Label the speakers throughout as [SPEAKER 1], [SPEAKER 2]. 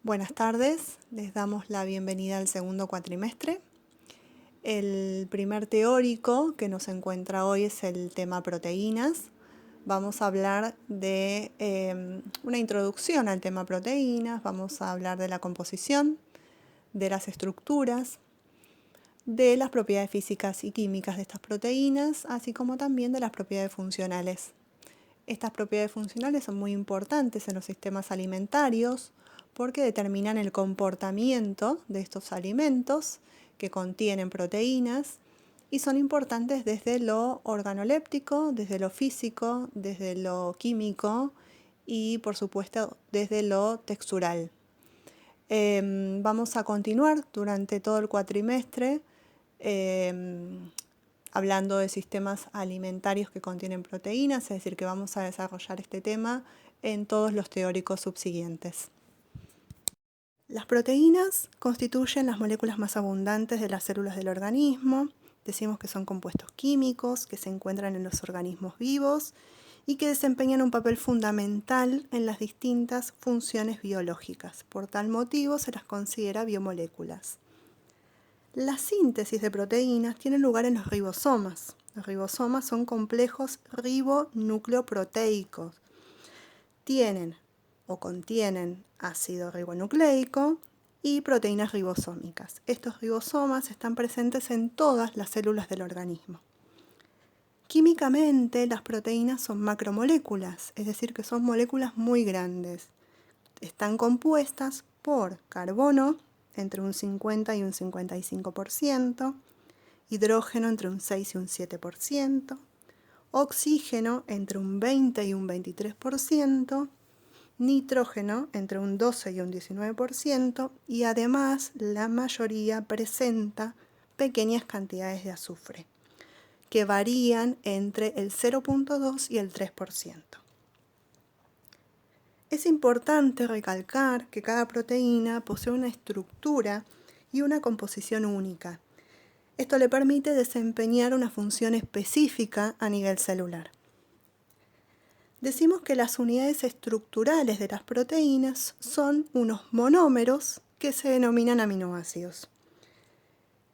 [SPEAKER 1] Buenas tardes, les damos la bienvenida al segundo cuatrimestre. El primer teórico que nos encuentra hoy es el tema proteínas. Vamos a hablar de una introducción al tema proteínas, vamos a hablar de la composición, de las estructuras, de las propiedades físicas y químicas de estas proteínas, así como también de las propiedades funcionales. Estas propiedades funcionales son muy importantes en los sistemas alimentarios porque determinan el comportamiento de estos alimentos que contienen proteínas y son importantes desde lo organoléptico, desde lo físico, desde lo químico y por supuesto desde lo textural. Vamos a continuar durante todo el cuatrimestre hablando de sistemas alimentarios que contienen proteínas, es decir, que vamos a desarrollar este tema en todos los teóricos subsiguientes. Las proteínas constituyen las moléculas más abundantes de las células del organismo. Decimos que son compuestos químicos que se encuentran en los organismos vivos y que desempeñan un papel fundamental en las distintas funciones biológicas. Por tal motivo se las considera biomoléculas. La síntesis de proteínas tiene lugar en los ribosomas. Los ribosomas son complejos ribonucleoproteicos. Tienen o contienen ácido ribonucleico y proteínas ribosómicas. Estos ribosomas están presentes en todas las células del organismo. Químicamente, las proteínas son macromoléculas, es decir, que son moléculas muy grandes. Están compuestas por carbono, entre un 50 y un 55%, hidrógeno entre un 6 y un 7%, oxígeno entre un 20 y un 23%, nitrógeno entre un 12 y un 19% y además la mayoría presenta pequeñas cantidades de azufre, que varían entre el 0.2 y el 3%. Es importante recalcar que cada proteína posee una estructura y una composición única. Esto le permite desempeñar una función específica a nivel celular. Decimos que las unidades estructurales de las proteínas son unos monómeros que se denominan aminoácidos.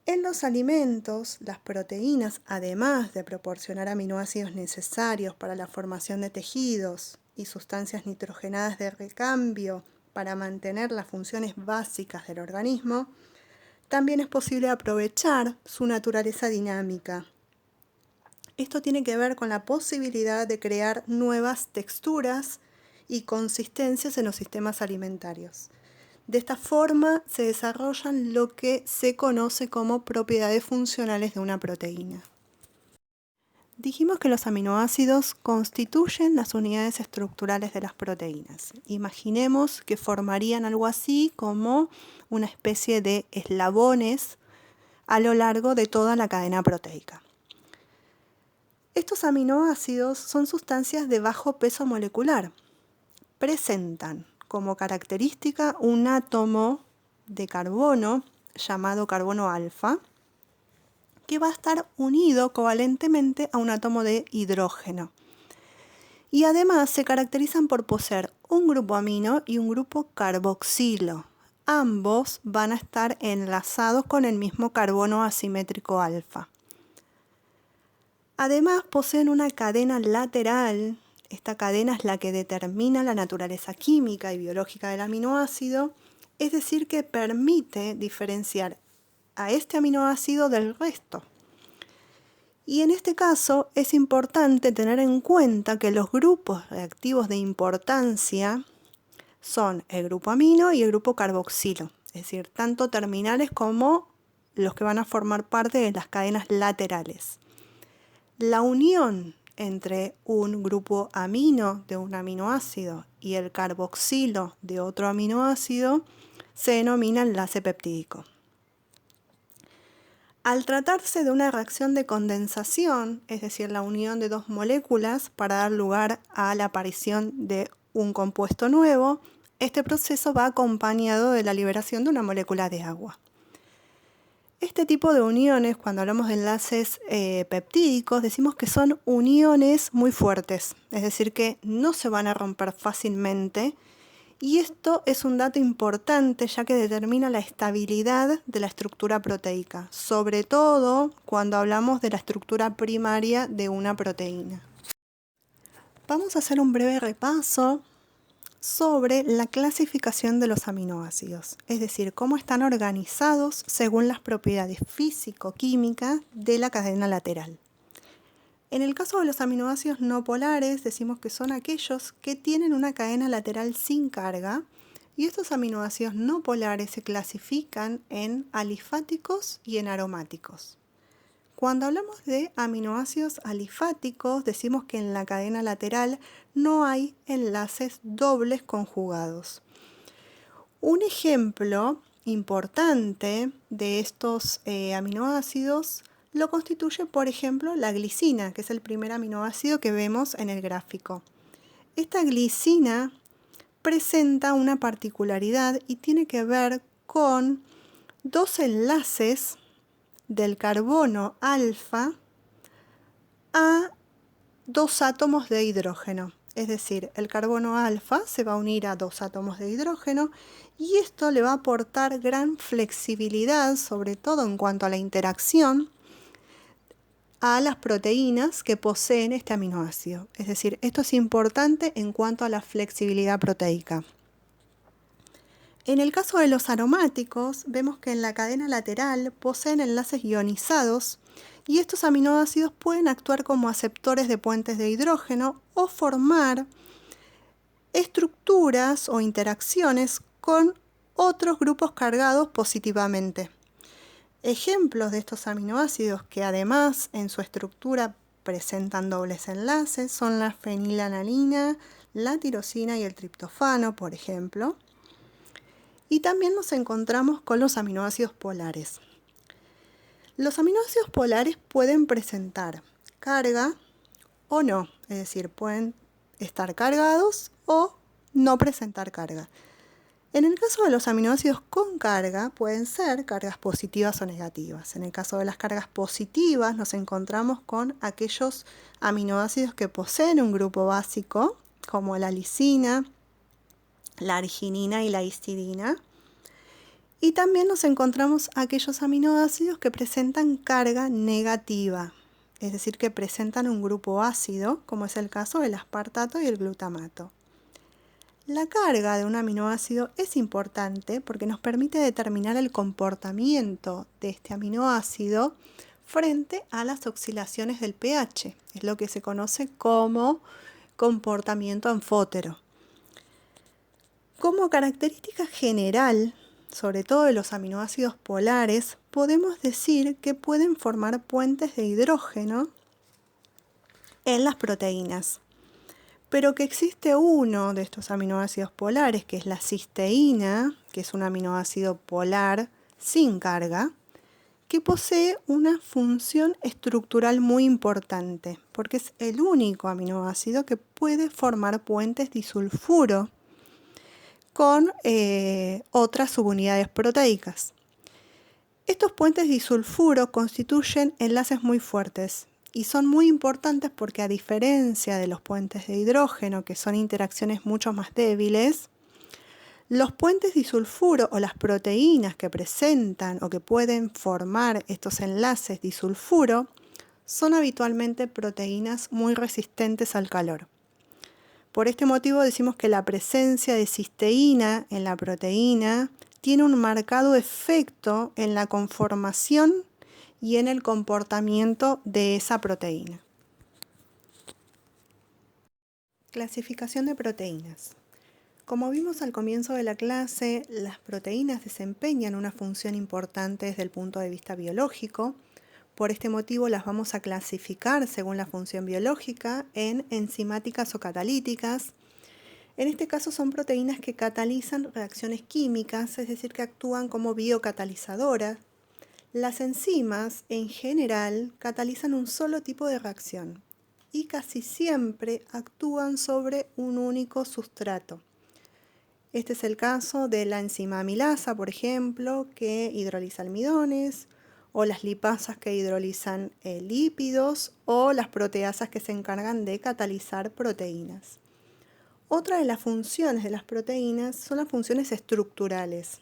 [SPEAKER 1] En los alimentos, las proteínas, además de proporcionar aminoácidos necesarios para la formación de tejidos y sustancias nitrogenadas de recambio para mantener las funciones básicas del organismo, también es posible aprovechar su naturaleza dinámica. Esto tiene que ver con la posibilidad de crear nuevas texturas y consistencias en los sistemas alimentarios. De esta forma se desarrollan lo que se conoce como propiedades funcionales de una proteína. Dijimos que los aminoácidos constituyen las unidades estructurales de las proteínas. Imaginemos que formarían algo así como una especie de eslabones a lo largo de toda la cadena proteica. Estos aminoácidos son sustancias de bajo peso molecular. Presentan como característica un átomo de carbono llamado carbono alfa, que va a estar unido covalentemente a un átomo de hidrógeno. Y además se caracterizan por poseer un grupo amino y un grupo carboxilo. Ambos van a estar enlazados con el mismo carbono asimétrico alfa. Además poseen una cadena lateral. Esta cadena es la que determina la naturaleza química y biológica del aminoácido, es decir, que permite diferenciar a este aminoácido del resto. Y en este caso es importante tener en cuenta que los grupos reactivos de importancia son el grupo amino y el grupo carboxilo, es decir, tanto terminales como los que van a formar parte de las cadenas laterales. La unión entre un grupo amino de un aminoácido y el carboxilo de otro aminoácido se denomina enlace peptídico. Al tratarse de una reacción de condensación, es decir, la unión de dos moléculas para dar lugar a la aparición de un compuesto nuevo, este proceso va acompañado de la liberación de una molécula de agua. Este tipo de uniones, cuando hablamos de enlaces peptídicos, decimos que son uniones muy fuertes, es decir, que no se van a romper fácilmente Y esto es un dato importante ya que determina la estabilidad de la estructura proteica, sobre todo cuando hablamos de la estructura primaria de una proteína. Vamos a hacer un breve repaso sobre la clasificación de los aminoácidos, es decir, cómo están organizados según las propiedades físico-químicas de la cadena lateral. En el caso de los aminoácidos no polares, decimos que son aquellos que tienen una cadena lateral sin carga, y estos aminoácidos no polares se clasifican en alifáticos y en aromáticos. Cuando hablamos de aminoácidos alifáticos, decimos que en la cadena lateral no hay enlaces dobles conjugados. Un ejemplo importante de estos aminoácidos lo constituye, por ejemplo, la glicina, que es el primer aminoácido que vemos en el gráfico. Esta glicina presenta una particularidad y tiene que ver con dos enlaces del carbono alfa a dos átomos de hidrógeno. Es decir, el carbono alfa se va a unir a dos átomos de hidrógeno y esto le va a aportar gran flexibilidad, sobre todo en cuanto a la interacción, a las proteínas que poseen este aminoácido. Es decir, esto es importante en cuanto a la flexibilidad proteica. En el caso de los aromáticos, vemos que en la cadena lateral poseen enlaces ionizados y estos aminoácidos pueden actuar como aceptores de puentes de hidrógeno o formar estructuras o interacciones con otros grupos cargados positivamente. Ejemplos de estos aminoácidos que además en su estructura presentan dobles enlaces son la fenilalanina, la tirosina y el triptofano, por ejemplo. Y también nos encontramos con los aminoácidos polares. Los aminoácidos polares pueden presentar carga o no, es decir, pueden estar cargados o no presentar carga. En el caso de los aminoácidos con carga, pueden ser cargas positivas o negativas. En el caso de las cargas positivas, nos encontramos con aquellos aminoácidos que poseen un grupo básico, como la lisina, la arginina y la histidina. Y también nos encontramos aquellos aminoácidos que presentan carga negativa, es decir, que presentan un grupo ácido, como es el caso del aspartato y el glutamato. La carga de un aminoácido es importante porque nos permite determinar el comportamiento de este aminoácido frente a las oscilaciones del pH. Es lo que se conoce como comportamiento anfótero. Como característica general, sobre todo de los aminoácidos polares, podemos decir que pueden formar puentes de hidrógeno en las proteínas, pero que existe uno de estos aminoácidos polares, que es la cisteína, que es un aminoácido polar sin carga, que posee una función estructural muy importante, porque es el único aminoácido que puede formar puentes disulfuro con otras subunidades proteicas. Estos puentes disulfuro constituyen enlaces muy fuertes y son muy importantes porque, a diferencia de los puentes de hidrógeno, que son interacciones mucho más débiles, los puentes disulfuro o las proteínas que presentan o que pueden formar estos enlaces disulfuro son habitualmente proteínas muy resistentes al calor. Por este motivo decimos que la presencia de cisteína en la proteína tiene un marcado efecto en la conformación y en el comportamiento de esa proteína. Clasificación de proteínas. Como vimos al comienzo de la clase, las proteínas desempeñan una función importante desde el punto de vista biológico. Por este motivo las vamos a clasificar según la función biológica en enzimáticas o catalíticas. En este caso son proteínas que catalizan reacciones químicas, es decir, que actúan como biocatalizadoras. Las enzimas, en general, catalizan un solo tipo de reacción y casi siempre actúan sobre un único sustrato. Este es el caso de la enzima amilasa, por ejemplo, que hidroliza almidones, o las lipasas que hidrolizan lípidos, o las proteasas que se encargan de catalizar proteínas. Otra de las funciones de las proteínas son las funciones estructurales.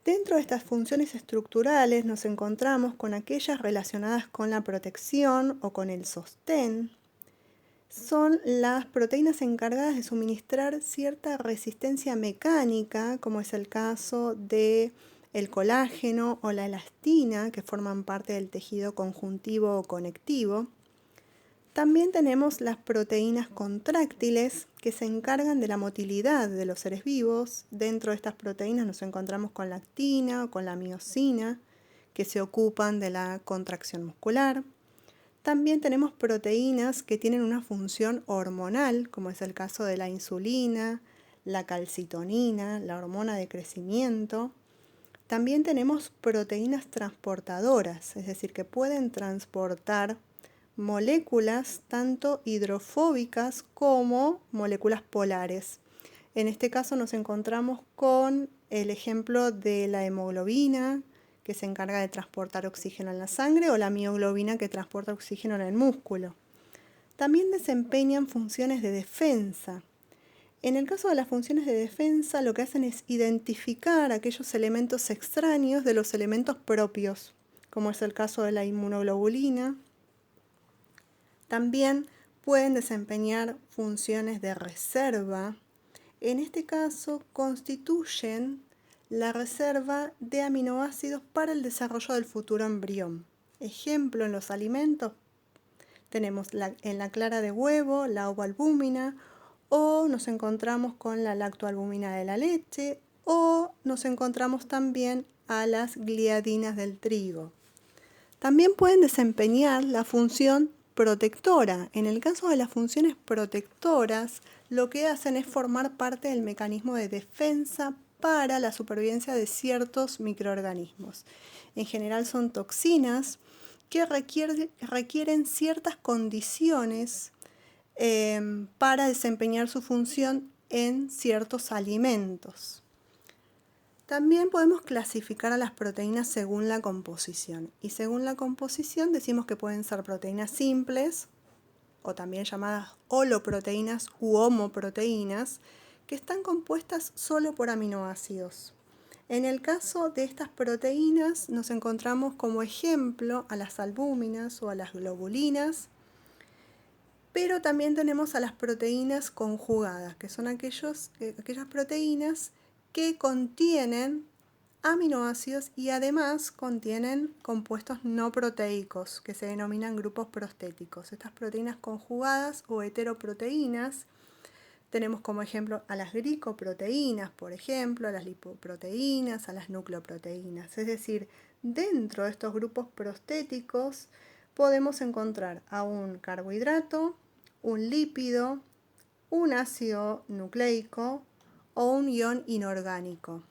[SPEAKER 1] Dentro de estas funciones estructurales nos encontramos con aquellas relacionadas con la protección o con el sostén. Son las proteínas encargadas de suministrar cierta resistencia mecánica, como es el caso de el colágeno o la elastina, que forman parte del tejido conjuntivo o conectivo. También tenemos las proteínas contráctiles, que se encargan de la motilidad de los seres vivos. Dentro de estas proteínas nos encontramos con la actina o con la miosina, que se ocupan de la contracción muscular. También tenemos proteínas que tienen una función hormonal, como es el caso de la insulina, la calcitonina, la hormona de crecimiento. También tenemos proteínas transportadoras, es decir, que pueden transportar moléculas tanto hidrofóbicas como moléculas polares. En este caso nos encontramos con el ejemplo de la hemoglobina, que se encarga de transportar oxígeno en la sangre, o la mioglobina, que transporta oxígeno en el músculo. También desempeñan funciones de defensa. En el caso de las funciones de defensa, lo que hacen es identificar aquellos elementos extraños de los elementos propios, como es el caso de la inmunoglobulina. También pueden desempeñar funciones de reserva. En este caso, constituyen la reserva de aminoácidos para el desarrollo del futuro embrión. Ejemplo, en los alimentos tenemos en la clara de huevo, la ovoalbúmina, o nos encontramos con la lactoalbúmina de la leche, o nos encontramos también a las gliadinas del trigo. También pueden desempeñar la función protectora. En el caso de las funciones protectoras, lo que hacen es formar parte del mecanismo de defensa para la supervivencia de ciertos microorganismos. En general son toxinas que requieren ciertas condiciones para desempeñar su función en ciertos alimentos. También podemos clasificar a las proteínas según la composición. Y según la composición decimos que pueden ser proteínas simples, o también llamadas holoproteínas u homoproteínas, que están compuestas solo por aminoácidos. En el caso de estas proteínas nos encontramos como ejemplo a las albúminas o a las globulinas, pero también tenemos a las proteínas conjugadas, que son aquellas proteínas que contienen aminoácidos y además contienen compuestos no proteicos, que se denominan grupos prostéticos. Estas proteínas conjugadas o heteroproteínas tenemos como ejemplo a las glicoproteínas, por ejemplo, a las lipoproteínas, a las nucleoproteínas. Es decir, dentro de estos grupos prostéticos podemos encontrar a un carbohidrato, un lípido, un ácido nucleico o un ion inorgánico.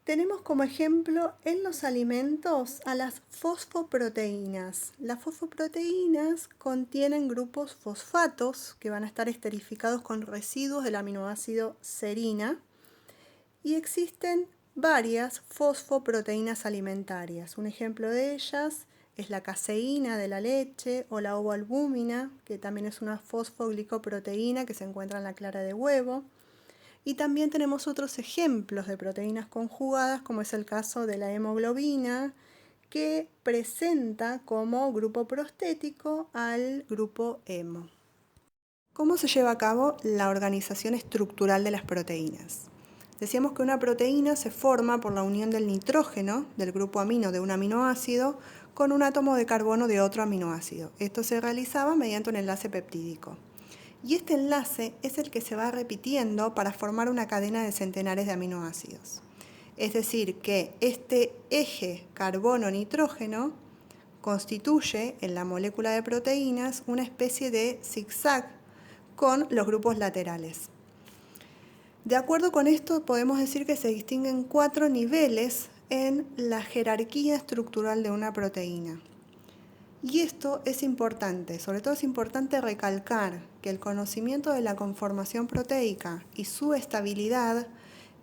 [SPEAKER 1] Tenemos como ejemplo en los alimentos a las fosfoproteínas. Las fosfoproteínas contienen grupos fosfatos que van a estar esterificados con residuos del aminoácido serina, y existen varias fosfoproteínas alimentarias. Un ejemplo de ellas es la caseína de la leche o la ovoalbúmina, que también es una fosfoglicoproteína que se encuentra en la clara de huevo. Y también tenemos otros ejemplos de proteínas conjugadas, como es el caso de la hemoglobina, que presenta como grupo prostético al grupo hemo. ¿Cómo se lleva a cabo la organización estructural de las proteínas? Decíamos que una proteína se forma por la unión del nitrógeno, del grupo amino de un aminoácido, con un átomo de carbono de otro aminoácido. Esto se realizaba mediante un enlace peptídico. Y este enlace es el que se va repitiendo para formar una cadena de centenares de aminoácidos. Es decir, que este eje carbono-nitrógeno constituye en la molécula de proteínas una especie de zigzag con los grupos laterales. De acuerdo con esto, podemos decir que se distinguen 4 niveles en la jerarquía estructural de una proteína. Y esto es importante, sobre todo es importante recalcar que el conocimiento de la conformación proteica y su estabilidad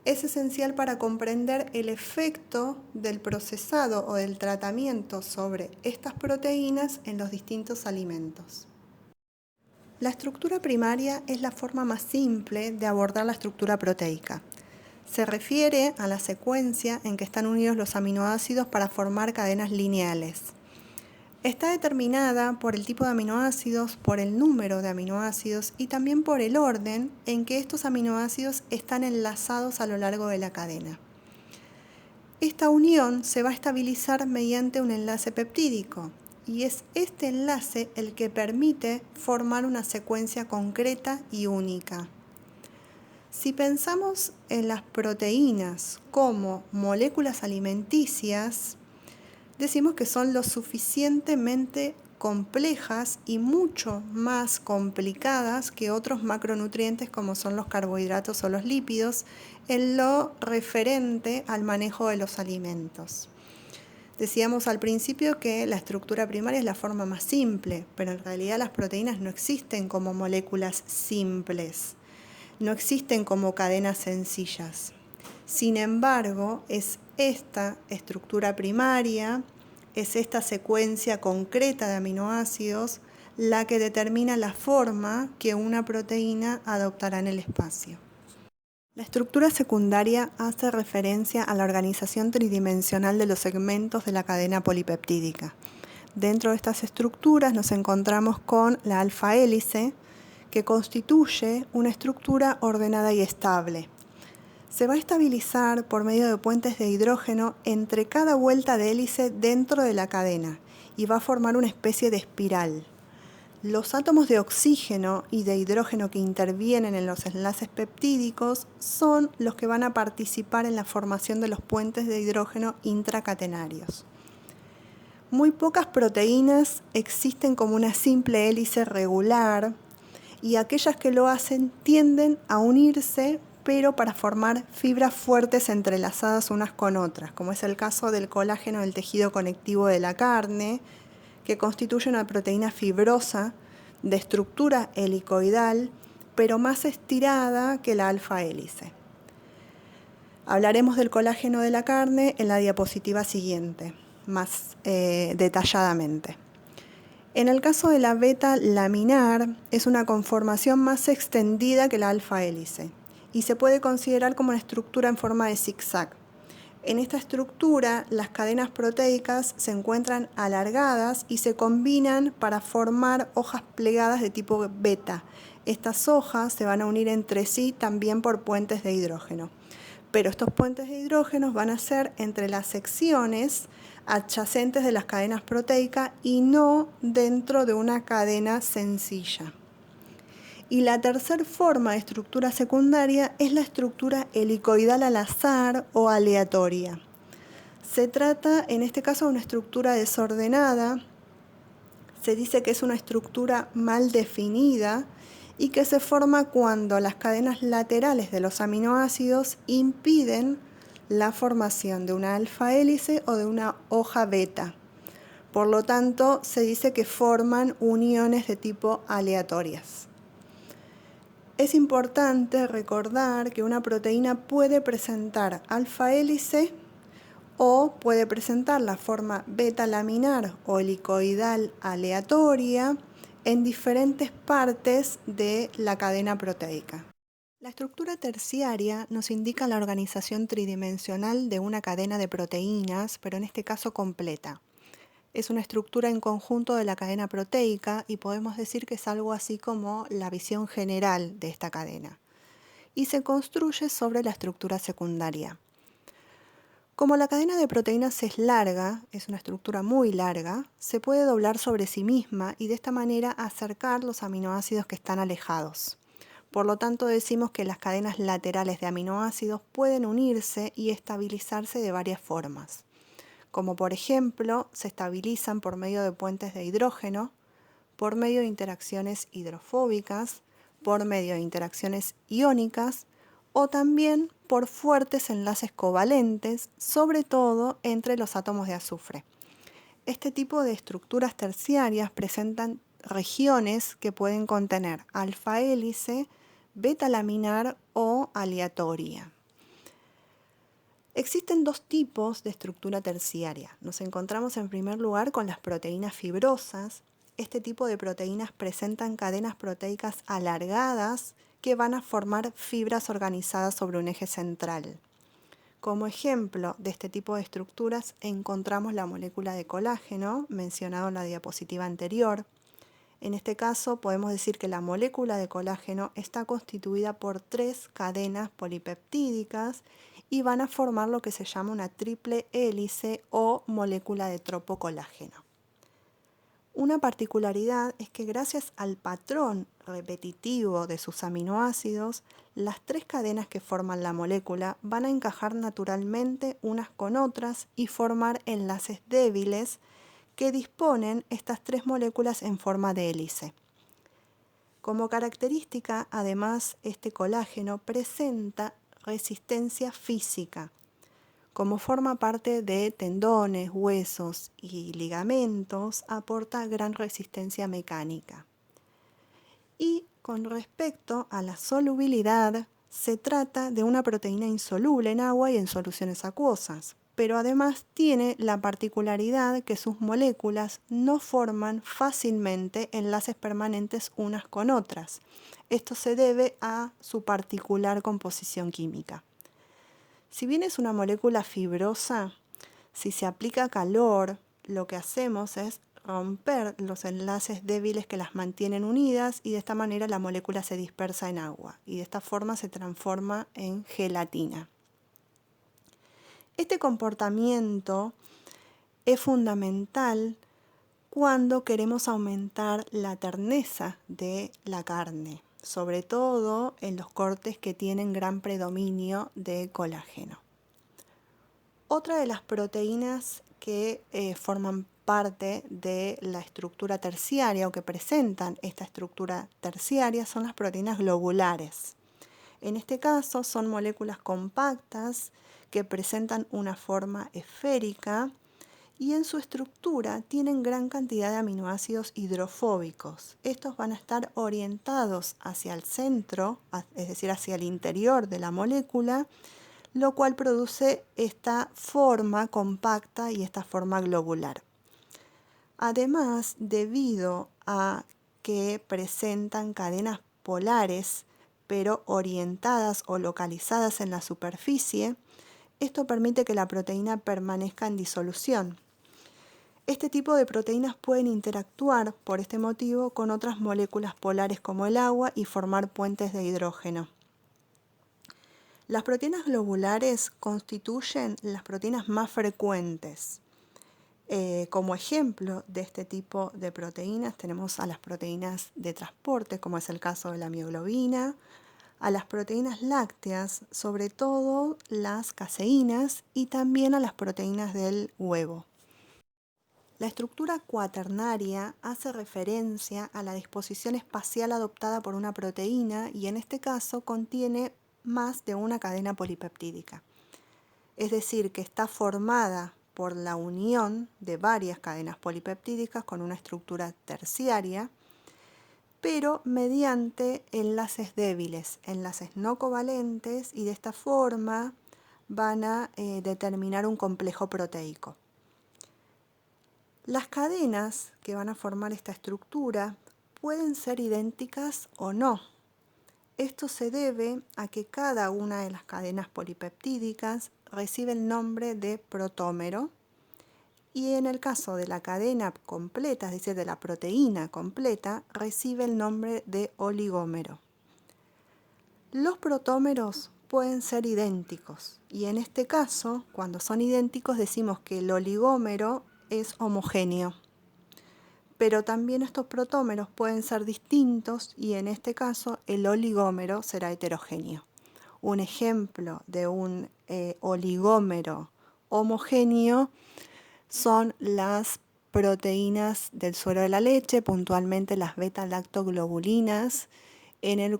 [SPEAKER 1] es esencial para comprender el efecto del procesado o del tratamiento sobre estas proteínas en los distintos alimentos. La estructura primaria es la forma más simple de abordar la estructura proteica. Se refiere a la secuencia en que están unidos los aminoácidos para formar cadenas lineales. Está determinada por el tipo de aminoácidos, por el número de aminoácidos y también por el orden en que estos aminoácidos están enlazados a lo largo de la cadena. Esta unión se va a estabilizar mediante un enlace peptídico y es este enlace el que permite formar una secuencia concreta y única. Si pensamos en las proteínas como moléculas alimenticias, decimos que son lo suficientemente complejas y mucho más complicadas que otros macronutrientes como son los carbohidratos o los lípidos en lo referente al manejo de los alimentos. Decíamos al principio que la estructura primaria es la forma más simple, pero en realidad las proteínas no existen como moléculas simples, no existen como cadenas sencillas. Sin embargo, es esta estructura primaria, es esta secuencia concreta de aminoácidos la que determina la forma que una proteína adoptará en el espacio. La estructura secundaria hace referencia a la organización tridimensional de los segmentos de la cadena polipeptídica. Dentro de estas estructuras nos encontramos con la alfa hélice, que constituye una estructura ordenada y estable. Se va a estabilizar por medio de puentes de hidrógeno entre cada vuelta de hélice dentro de la cadena y va a formar una especie de espiral. Los átomos de oxígeno y de hidrógeno que intervienen en los enlaces peptídicos son los que van a participar en la formación de los puentes de hidrógeno intracatenarios. Muy pocas proteínas existen como una simple hélice regular y aquellas que lo hacen tienden a unirse, pero para formar fibras fuertes entrelazadas unas con otras, como es el caso del colágeno del tejido conectivo de la carne, que constituye una proteína fibrosa de estructura helicoidal, pero más estirada que la alfa hélice. Hablaremos del colágeno de la carne en la diapositiva siguiente, más detalladamente. En el caso de la beta laminar, es una conformación más extendida que la alfa hélice y se puede considerar como una estructura en forma de zigzag. En esta estructura, las cadenas proteicas se encuentran alargadas y se combinan para formar hojas plegadas de tipo beta. Estas hojas se van a unir entre sí también por puentes de hidrógeno. Pero estos puentes de hidrógeno van a ser entre las secciones adyacentes de las cadenas proteicas y no dentro de una cadena sencilla. Y la tercera forma de estructura secundaria es la estructura helicoidal al azar o aleatoria. Se trata, en este caso, de una estructura desordenada. Se dice que es una estructura mal definida y que se forma cuando las cadenas laterales de los aminoácidos impiden la formación de una alfa hélice o de una hoja beta. Por lo tanto, se dice que forman uniones de tipo aleatorias. Es importante recordar que una proteína puede presentar alfa hélice o puede presentar la forma beta laminar o helicoidal aleatoria en diferentes partes de la cadena proteica. La estructura terciaria nos indica la organización tridimensional de una cadena de proteínas, pero en este caso completa. Es una estructura en conjunto de la cadena proteica y podemos decir que es algo así como la visión general de esta cadena. Y se construye sobre la estructura secundaria. Como la cadena de proteínas es larga, es una estructura muy larga, se puede doblar sobre sí misma y de esta manera acercar los aminoácidos que están alejados. Por lo tanto, decimos que las cadenas laterales de aminoácidos pueden unirse y estabilizarse de varias formas, como por ejemplo se estabilizan por medio de puentes de hidrógeno, por medio de interacciones hidrofóbicas, por medio de interacciones iónicas o también por fuertes enlaces covalentes, sobre todo entre los átomos de azufre. Este tipo de estructuras terciarias presentan regiones que pueden contener alfa hélice, beta laminar o aleatoria. Existen dos tipos de estructura terciaria. Nos encontramos en primer lugar con las proteínas fibrosas este tipo de proteínas presentan cadenas proteicas alargadas que van a formar fibras organizadas sobre un eje central. Como ejemplo de este tipo de estructuras encontramos la molécula de colágeno, mencionado en la diapositiva anterior. En este caso podemos decir que la molécula de colágeno está constituida por 3 cadenas polipeptídicas y van a formar lo que se llama una triple hélice o molécula de tropocolágeno. Una particularidad es que gracias al patrón repetitivo de sus aminoácidos, las 3 cadenas que forman la molécula van a encajar naturalmente unas con otras y formar enlaces débiles que disponen estas 3 moléculas en forma de hélice. Como característica, además, este colágeno presenta resistencia física. Como forma parte de tendones, huesos y ligamentos, aporta gran resistencia mecánica. Y con respecto a la solubilidad, se trata de una proteína insoluble en agua y en soluciones acuosas, pero además tiene la particularidad que sus moléculas no forman fácilmente enlaces permanentes unas con otras. Esto se debe a su particular composición química. Si bien es una molécula fibrosa, si se aplica calor, lo que hacemos es romper los enlaces débiles que las mantienen unidas y de esta manera la molécula se dispersa en agua y de esta forma se transforma en gelatina. Este comportamiento es fundamental cuando queremos aumentar la terneza de la carne, sobre todo en los cortes que tienen gran predominio de colágeno. Otra de las proteínas que forman parte de la estructura terciaria o que presentan esta estructura terciaria son las proteínas globulares. En este caso son moléculas compactas que presentan una forma esférica y en su estructura tienen gran cantidad de aminoácidos hidrofóbicos. Estos van a estar orientados hacia el centro, es decir, hacia el interior de la molécula, lo cual produce esta forma compacta y esta forma globular. Además, debido a que presentan cadenas polares, pero orientadas o localizadas en la superficie, esto permite que la proteína permanezca en disolución. Este tipo de proteínas pueden interactuar, por este motivo, con otras moléculas polares como el agua y formar puentes de hidrógeno. Las proteínas globulares constituyen las proteínas más frecuentes. Como ejemplo de este tipo de proteínas tenemos a las proteínas de transporte, como es el caso de la mioglobina, a las proteínas lácteas, sobre todo las caseínas, y también a las proteínas del huevo. La estructura cuaternaria hace referencia a la disposición espacial adoptada por una proteína y en este caso contiene más de una cadena polipeptídica. Es decir, que está formada por la unión de varias cadenas polipeptídicas con una estructura terciaria, pero mediante enlaces débiles, enlaces no covalentes, y de esta forma van a determinar un complejo proteico. Las cadenas que van a formar esta estructura pueden ser idénticas o no. Esto se debe a que cada una de las cadenas polipeptídicas recibe el nombre de protómero y en el caso de la cadena completa, es decir, de la proteína completa, recibe el nombre de oligómero. Los protómeros pueden ser idénticos y en este caso, cuando son idénticos, decimos que el oligómero es homogéneo. Pero también estos protómeros pueden ser distintos y en este caso el oligómero será heterogéneo. Un ejemplo de un oligómero homogéneo son las proteínas del suero de la leche, puntualmente las beta-lactoglobulinas, en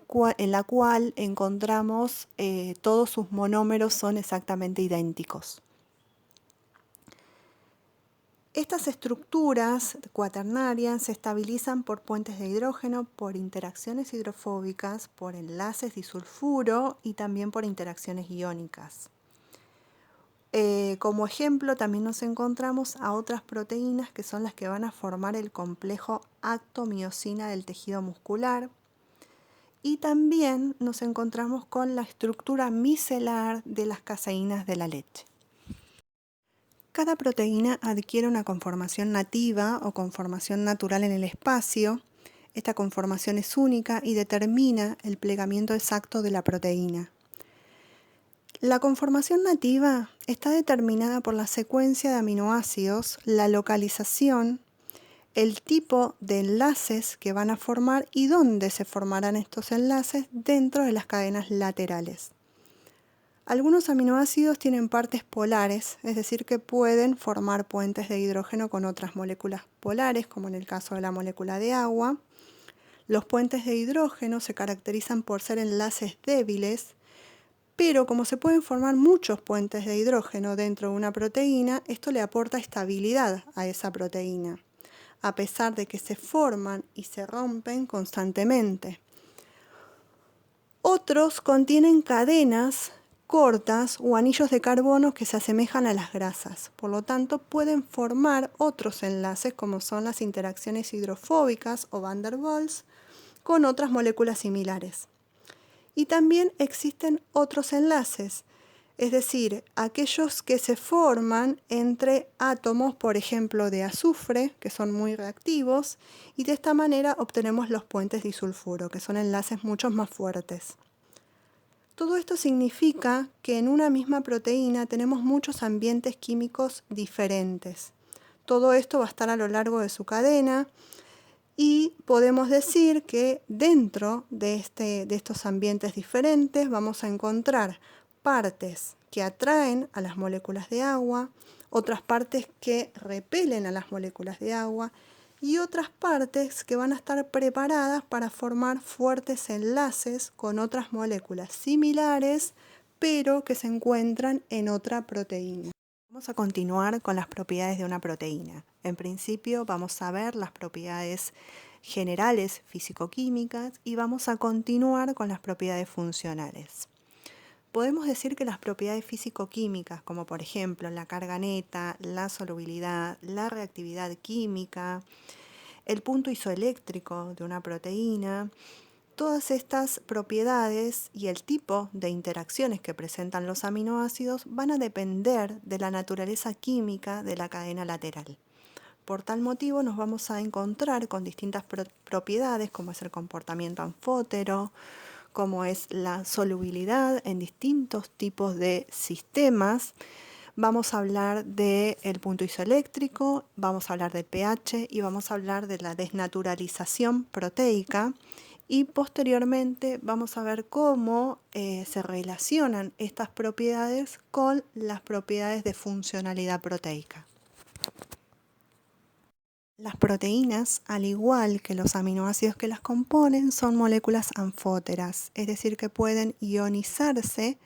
[SPEAKER 1] la cual encontramos todos sus monómeros son exactamente idénticos. Estas estructuras cuaternarias se estabilizan por puentes de hidrógeno, por interacciones hidrofóbicas, por enlaces disulfuro y también por interacciones iónicas. Como ejemplo, también nos encontramos a otras proteínas que son las que van a formar el complejo actomiosina del tejido muscular. Y también nos encontramos con la estructura micelar de las caseínas de la leche. Cada proteína adquiere una conformación nativa o conformación natural en el espacio. Esta conformación es única y determina el plegamiento exacto de la proteína. La conformación nativa está determinada por la secuencia de aminoácidos, la localización, el tipo de enlaces que van a formar y dónde se formarán estos enlaces dentro de las cadenas laterales. Algunos aminoácidos tienen partes polares, es decir, que pueden formar puentes de hidrógeno con otras moléculas polares, como en el caso de la molécula de agua. Los puentes de hidrógeno se caracterizan por ser enlaces débiles, pero como se pueden formar muchos puentes de hidrógeno dentro de una proteína, esto le aporta estabilidad a esa proteína, a pesar de que se forman y se rompen constantemente. Otros contienen cadenas cortas o anillos de carbono que se asemejan a las grasas. Por lo tanto, pueden formar otros enlaces como son las interacciones hidrofóbicas o Van der Waals con otras moléculas similares. Y también existen otros enlaces, es decir, aquellos que se forman entre átomos, por ejemplo, de azufre, que son muy reactivos, y de esta manera obtenemos los puentes disulfuro, que son enlaces mucho más fuertes. Todo esto significa que en una misma proteína tenemos muchos ambientes químicos diferentes. Todo esto va a estar a lo largo de su cadena y podemos decir que dentro de estos ambientes diferentes vamos a encontrar partes que atraen a las moléculas de agua, otras partes que repelen a las moléculas de agua y otras partes que van a estar preparadas para formar fuertes enlaces con otras moléculas similares, pero que se encuentran en otra proteína. Vamos a continuar con las propiedades de una proteína. En principio vamos a ver las propiedades generales físico-químicas y vamos a continuar con las propiedades funcionales. Podemos decir que las propiedades físico-químicas, como por ejemplo la carga neta, la solubilidad, la reactividad química, el punto isoeléctrico de una proteína, todas estas propiedades y el tipo de interacciones que presentan los aminoácidos van a depender de la naturaleza química de la cadena lateral. Por tal motivo nos vamos a encontrar con distintas propiedades como es el comportamiento anfótero, como es la solubilidad en distintos tipos de sistemas. Vamos a hablar del punto isoeléctrico, vamos a hablar del pH y vamos a hablar de la desnaturalización proteica y posteriormente vamos a ver cómo se relacionan estas propiedades con las propiedades de funcionalidad proteica. Las proteínas, al igual que los aminoácidos que las componen, son moléculas anfóteras, es decir, que pueden ionizarse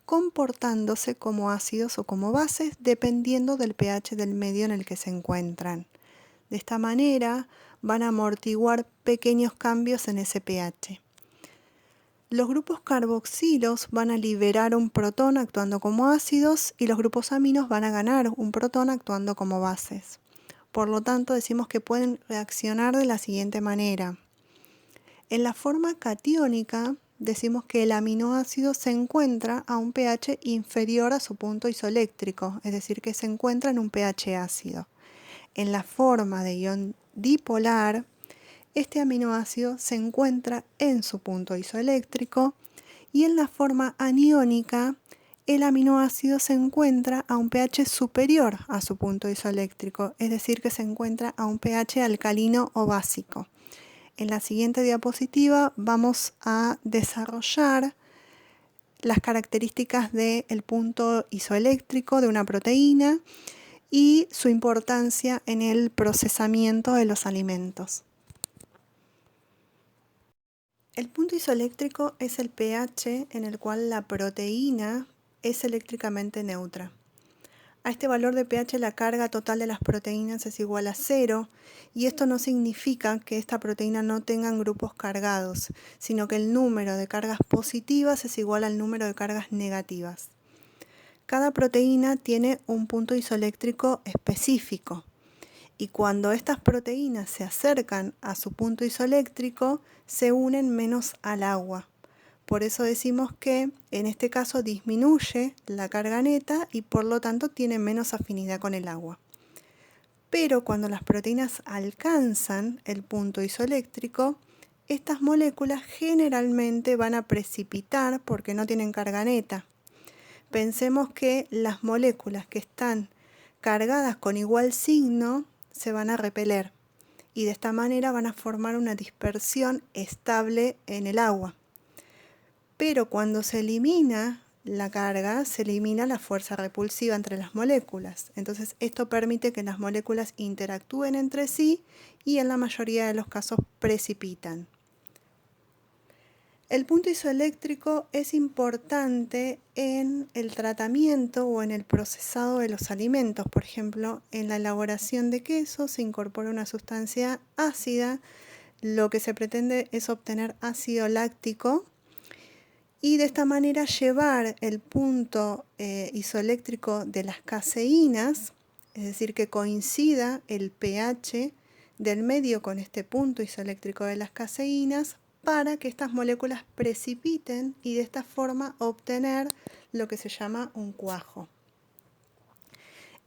[SPEAKER 1] comportándose como ácidos o como bases dependiendo del pH del medio en el que se encuentran. De esta manera van a amortiguar pequeños cambios en ese pH. Los grupos carboxilos van a liberar un protón actuando como ácidos y los grupos aminos van a ganar un protón actuando como bases. Por lo tanto, decimos que pueden reaccionar de la siguiente manera. En la forma catiónica, decimos que el aminoácido se encuentra a un pH inferior a su punto isoeléctrico, es decir, que se encuentra en un pH ácido. En la forma de ion dipolar, este aminoácido se encuentra en su punto isoeléctrico y en la forma aniónica, el aminoácido se encuentra a un pH superior a su punto isoeléctrico, es decir, que se encuentra a un pH alcalino o básico. En la siguiente diapositiva vamos a desarrollar las características del punto isoeléctrico de una proteína y su importancia en el procesamiento de los alimentos. El punto isoeléctrico es el pH en el cual la proteína es eléctricamente neutra. A este valor de pH la carga total de las proteínas es igual a 0 y esto no significa que esta proteína no tengan grupos cargados, sino que el número de cargas positivas es igual al número de cargas negativas. Cada proteína tiene un punto isoeléctrico específico y cuando estas proteínas se acercan a su punto isoeléctrico, se unen menos al agua. Por eso decimos que en este caso disminuye la carga neta y por lo tanto tiene menos afinidad con el agua. Pero cuando las proteínas alcanzan el punto isoeléctrico, estas moléculas generalmente van a precipitar porque no tienen carga neta. Pensemos que las moléculas que están cargadas con igual signo se van a repeler y de esta manera van a formar una dispersión estable en el agua. Pero cuando se elimina la carga, se elimina la fuerza repulsiva entre las moléculas. Entonces esto permite que las moléculas interactúen entre sí y en la mayoría de los casos precipitan. El punto isoeléctrico es importante en el tratamiento o en el procesado de los alimentos. Por ejemplo, en la elaboración de queso se incorpora una sustancia ácida. Lo que se pretende es obtener ácido láctico y de esta manera llevar el punto isoeléctrico de las caseínas, es decir, que coincida el pH del medio con este punto isoeléctrico de las caseínas para que estas moléculas precipiten y de esta forma obtener lo que se llama un cuajo.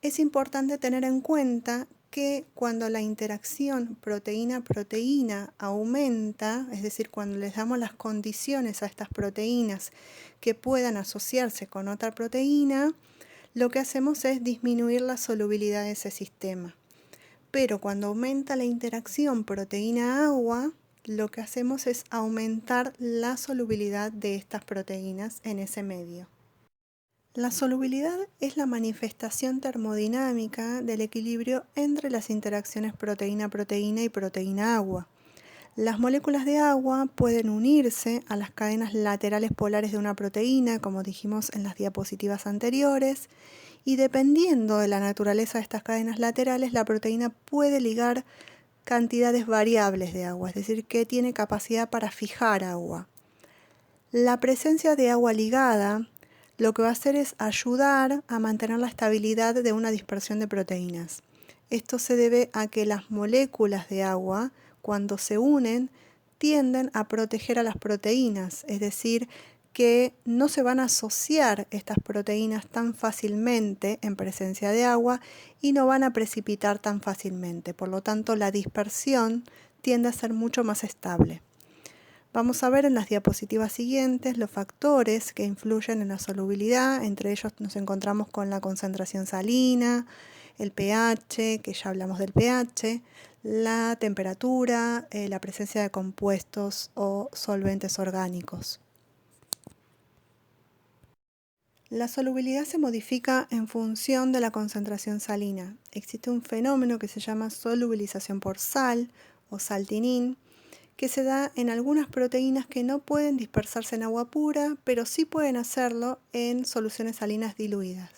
[SPEAKER 1] Es importante tener en cuenta que cuando la interacción proteína-proteína aumenta, es decir, cuando les damos las condiciones a estas proteínas que puedan asociarse con otra proteína, lo que hacemos es disminuir la solubilidad de ese sistema. Pero cuando aumenta la interacción proteína-agua, lo que hacemos es aumentar la solubilidad de estas proteínas en ese medio. La solubilidad es la manifestación termodinámica del equilibrio entre las interacciones proteína-proteína y proteína-agua. Las moléculas de agua pueden unirse a las cadenas laterales polares de una proteína, como dijimos en las diapositivas anteriores, y dependiendo de la naturaleza de estas cadenas laterales, la proteína puede ligar cantidades variables de agua, es decir, que tiene capacidad para fijar agua. La presencia de agua ligada lo que va a hacer es ayudar a mantener la estabilidad de una dispersión de proteínas. Esto se debe a que las moléculas de agua, cuando se unen, tienden a proteger a las proteínas, es decir, que no se van a asociar estas proteínas tan fácilmente en presencia de agua y no van a precipitar tan fácilmente. Por lo tanto, la dispersión tiende a ser mucho más estable. Vamos a ver en las diapositivas siguientes los factores que influyen en la solubilidad. Entre ellos nos encontramos con la concentración salina, el pH, que ya hablamos del pH, la temperatura, la presencia de compuestos o solventes orgánicos. La solubilidad se modifica en función de la concentración salina. Existe un fenómeno que se llama solubilización por sal o saltinin, que se da en algunas proteínas que no pueden dispersarse en agua pura, pero sí pueden hacerlo en soluciones salinas diluidas.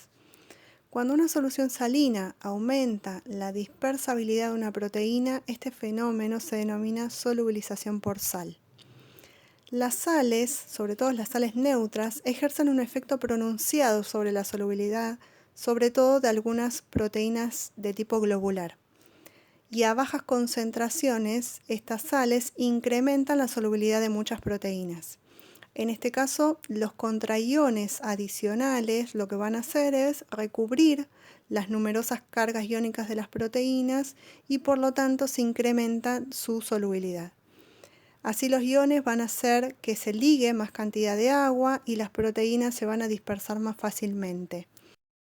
[SPEAKER 1] Cuando una solución salina aumenta la dispersabilidad de una proteína, este fenómeno se denomina solubilización por sal. Las sales, sobre todo las sales neutras, ejercen un efecto pronunciado sobre la solubilidad, sobre todo de algunas proteínas de tipo globular. Y a bajas concentraciones, estas sales incrementan la solubilidad de muchas proteínas. En este caso, los contraiones adicionales lo que van a hacer es recubrir las numerosas cargas iónicas de las proteínas y por lo tanto se incrementa su solubilidad. Así los iones van a hacer que se ligue más cantidad de agua y las proteínas se van a dispersar más fácilmente.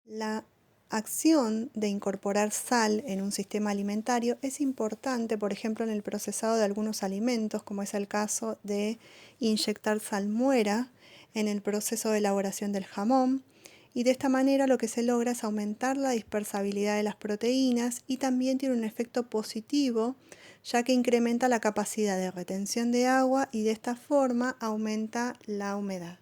[SPEAKER 1] La acción de incorporar sal en un sistema alimentario es importante, por ejemplo, en el procesado de algunos alimentos, como es el caso de inyectar salmuera en el proceso de elaboración del jamón, y de esta manera lo que se logra es aumentar la dispersabilidad de las proteínas y también tiene un efecto positivo, ya que incrementa la capacidad de retención de agua y de esta forma aumenta la humedad.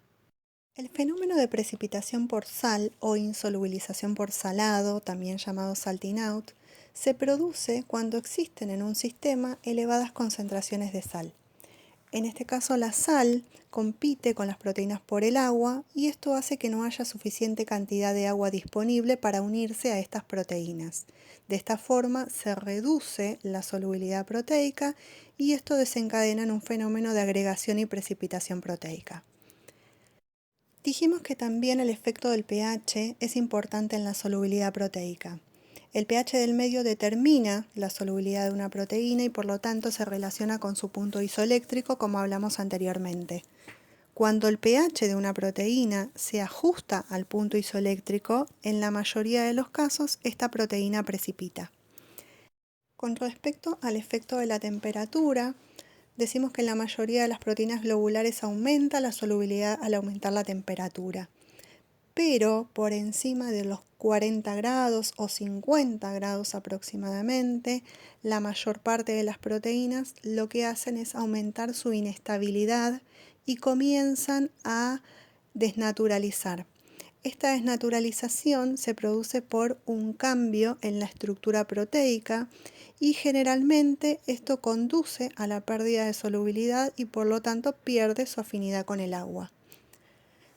[SPEAKER 1] El fenómeno de precipitación por sal o insolubilización por salado, también llamado salting out, se produce cuando existen en un sistema elevadas concentraciones de sal. En este caso, la sal compite con las proteínas por el agua y esto hace que no haya suficiente cantidad de agua disponible para unirse a estas proteínas. De esta forma se reduce la solubilidad proteica y esto desencadena en un fenómeno de agregación y precipitación proteica. Dijimos que también el efecto del pH es importante en la solubilidad proteica. El pH del medio determina la solubilidad de una proteína y por lo tanto se relaciona con su punto isoeléctrico, como hablamos anteriormente. Cuando el pH de una proteína se ajusta al punto isoeléctrico, en la mayoría de los casos esta proteína precipita. Con respecto al efecto de la temperatura, decimos que en la mayoría de las proteínas globulares aumenta la solubilidad al aumentar la temperatura. Pero por encima de los 40 grados o 50 grados aproximadamente, la mayor parte de las proteínas lo que hacen es aumentar su inestabilidad y comienzan a desnaturalizar. Esta desnaturalización se produce por un cambio en la estructura proteica y generalmente esto conduce a la pérdida de solubilidad y por lo tanto pierde su afinidad con el agua.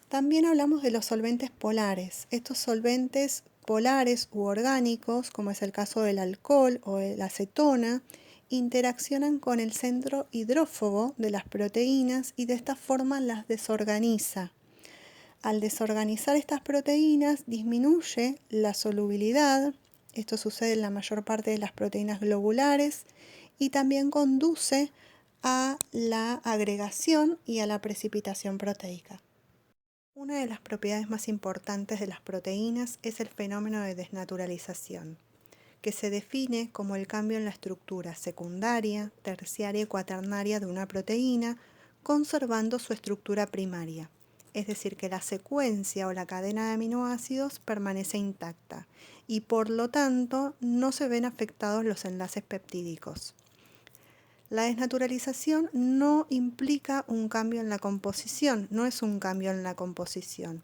[SPEAKER 1] También hablamos de los solventes polares. Estos solventes polares u orgánicos, como es el caso del alcohol o la acetona, interaccionan con el centro hidrófobo de las proteínas y de esta forma las desorganiza. Al desorganizar estas proteínas disminuye la solubilidad, esto sucede en la mayor parte de las proteínas globulares y también conduce a la agregación y a la precipitación proteica. Una de las propiedades más importantes de las proteínas es el fenómeno de desnaturalización, que se define como el cambio en la estructura secundaria, terciaria y cuaternaria de una proteína, conservando su estructura primaria. Es decir, que la secuencia o la cadena de aminoácidos permanece intacta y por lo tanto no se ven afectados los enlaces peptídicos. La desnaturalización no implica un cambio en la composición, no es un cambio en la composición,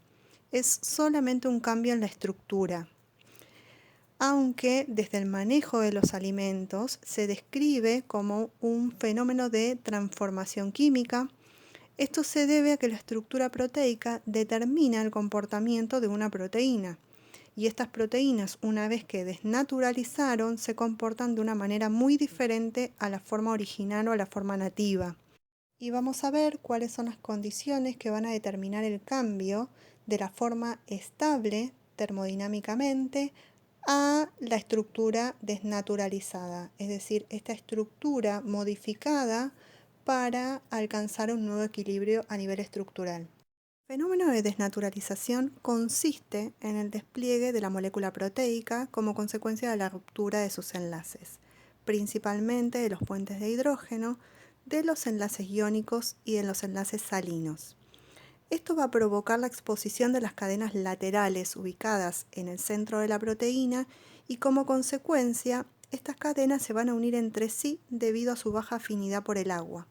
[SPEAKER 1] es solamente un cambio en la estructura. Aunque desde el manejo de los alimentos se describe como un fenómeno de transformación química, esto se debe a que la estructura proteica determina el comportamiento de una proteína. Y estas proteínas, una vez que desnaturalizaron, se comportan de una manera muy diferente a la forma original o a la forma nativa. Y vamos a ver cuáles son las condiciones que van a determinar el cambio de la forma estable termodinámicamente a la estructura desnaturalizada, es decir, esta estructura modificada para alcanzar un nuevo equilibrio a nivel estructural. El fenómeno de desnaturalización consiste en el despliegue de la molécula proteica como consecuencia de la ruptura de sus enlaces, principalmente de los puentes de hidrógeno, de los enlaces iónicos y de los enlaces salinos. Esto va a provocar la exposición de las cadenas laterales ubicadas en el centro de la proteína y como consecuencia estas cadenas se van a unir entre sí debido a su baja afinidad por el agua.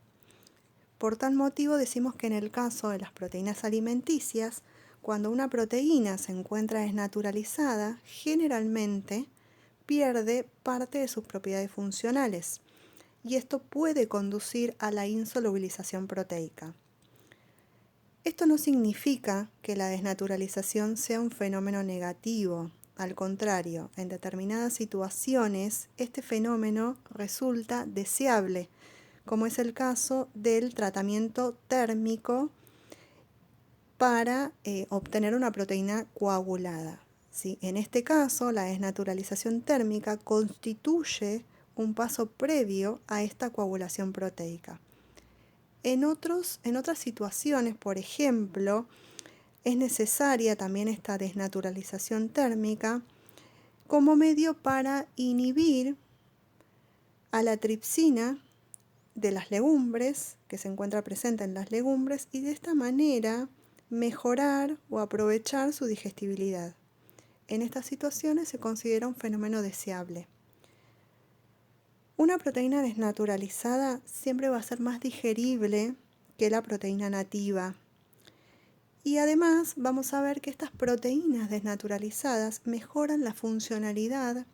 [SPEAKER 1] Por tal motivo decimos que en el caso de las proteínas alimenticias, cuando una proteína se encuentra desnaturalizada, generalmente pierde parte de sus propiedades funcionales y esto puede conducir a la insolubilización proteica. Esto no significa que la desnaturalización sea un fenómeno negativo. Al contrario, en determinadas situaciones este fenómeno resulta deseable, como es el caso del tratamiento térmico para obtener una proteína coagulada. ¿Sí? En este caso, la desnaturalización térmica constituye un paso previo a esta coagulación proteica. En otras situaciones, por ejemplo, es necesaria también esta desnaturalización térmica como medio para inhibir a la tripsina de las legumbres, que se encuentra presente en las legumbres, y de esta manera mejorar o aprovechar su digestibilidad. En estas situaciones se considera un fenómeno deseable. Una proteína desnaturalizada siempre va a ser más digerible que la proteína nativa. Y además vamos a ver que estas proteínas desnaturalizadas mejoran la funcionalidad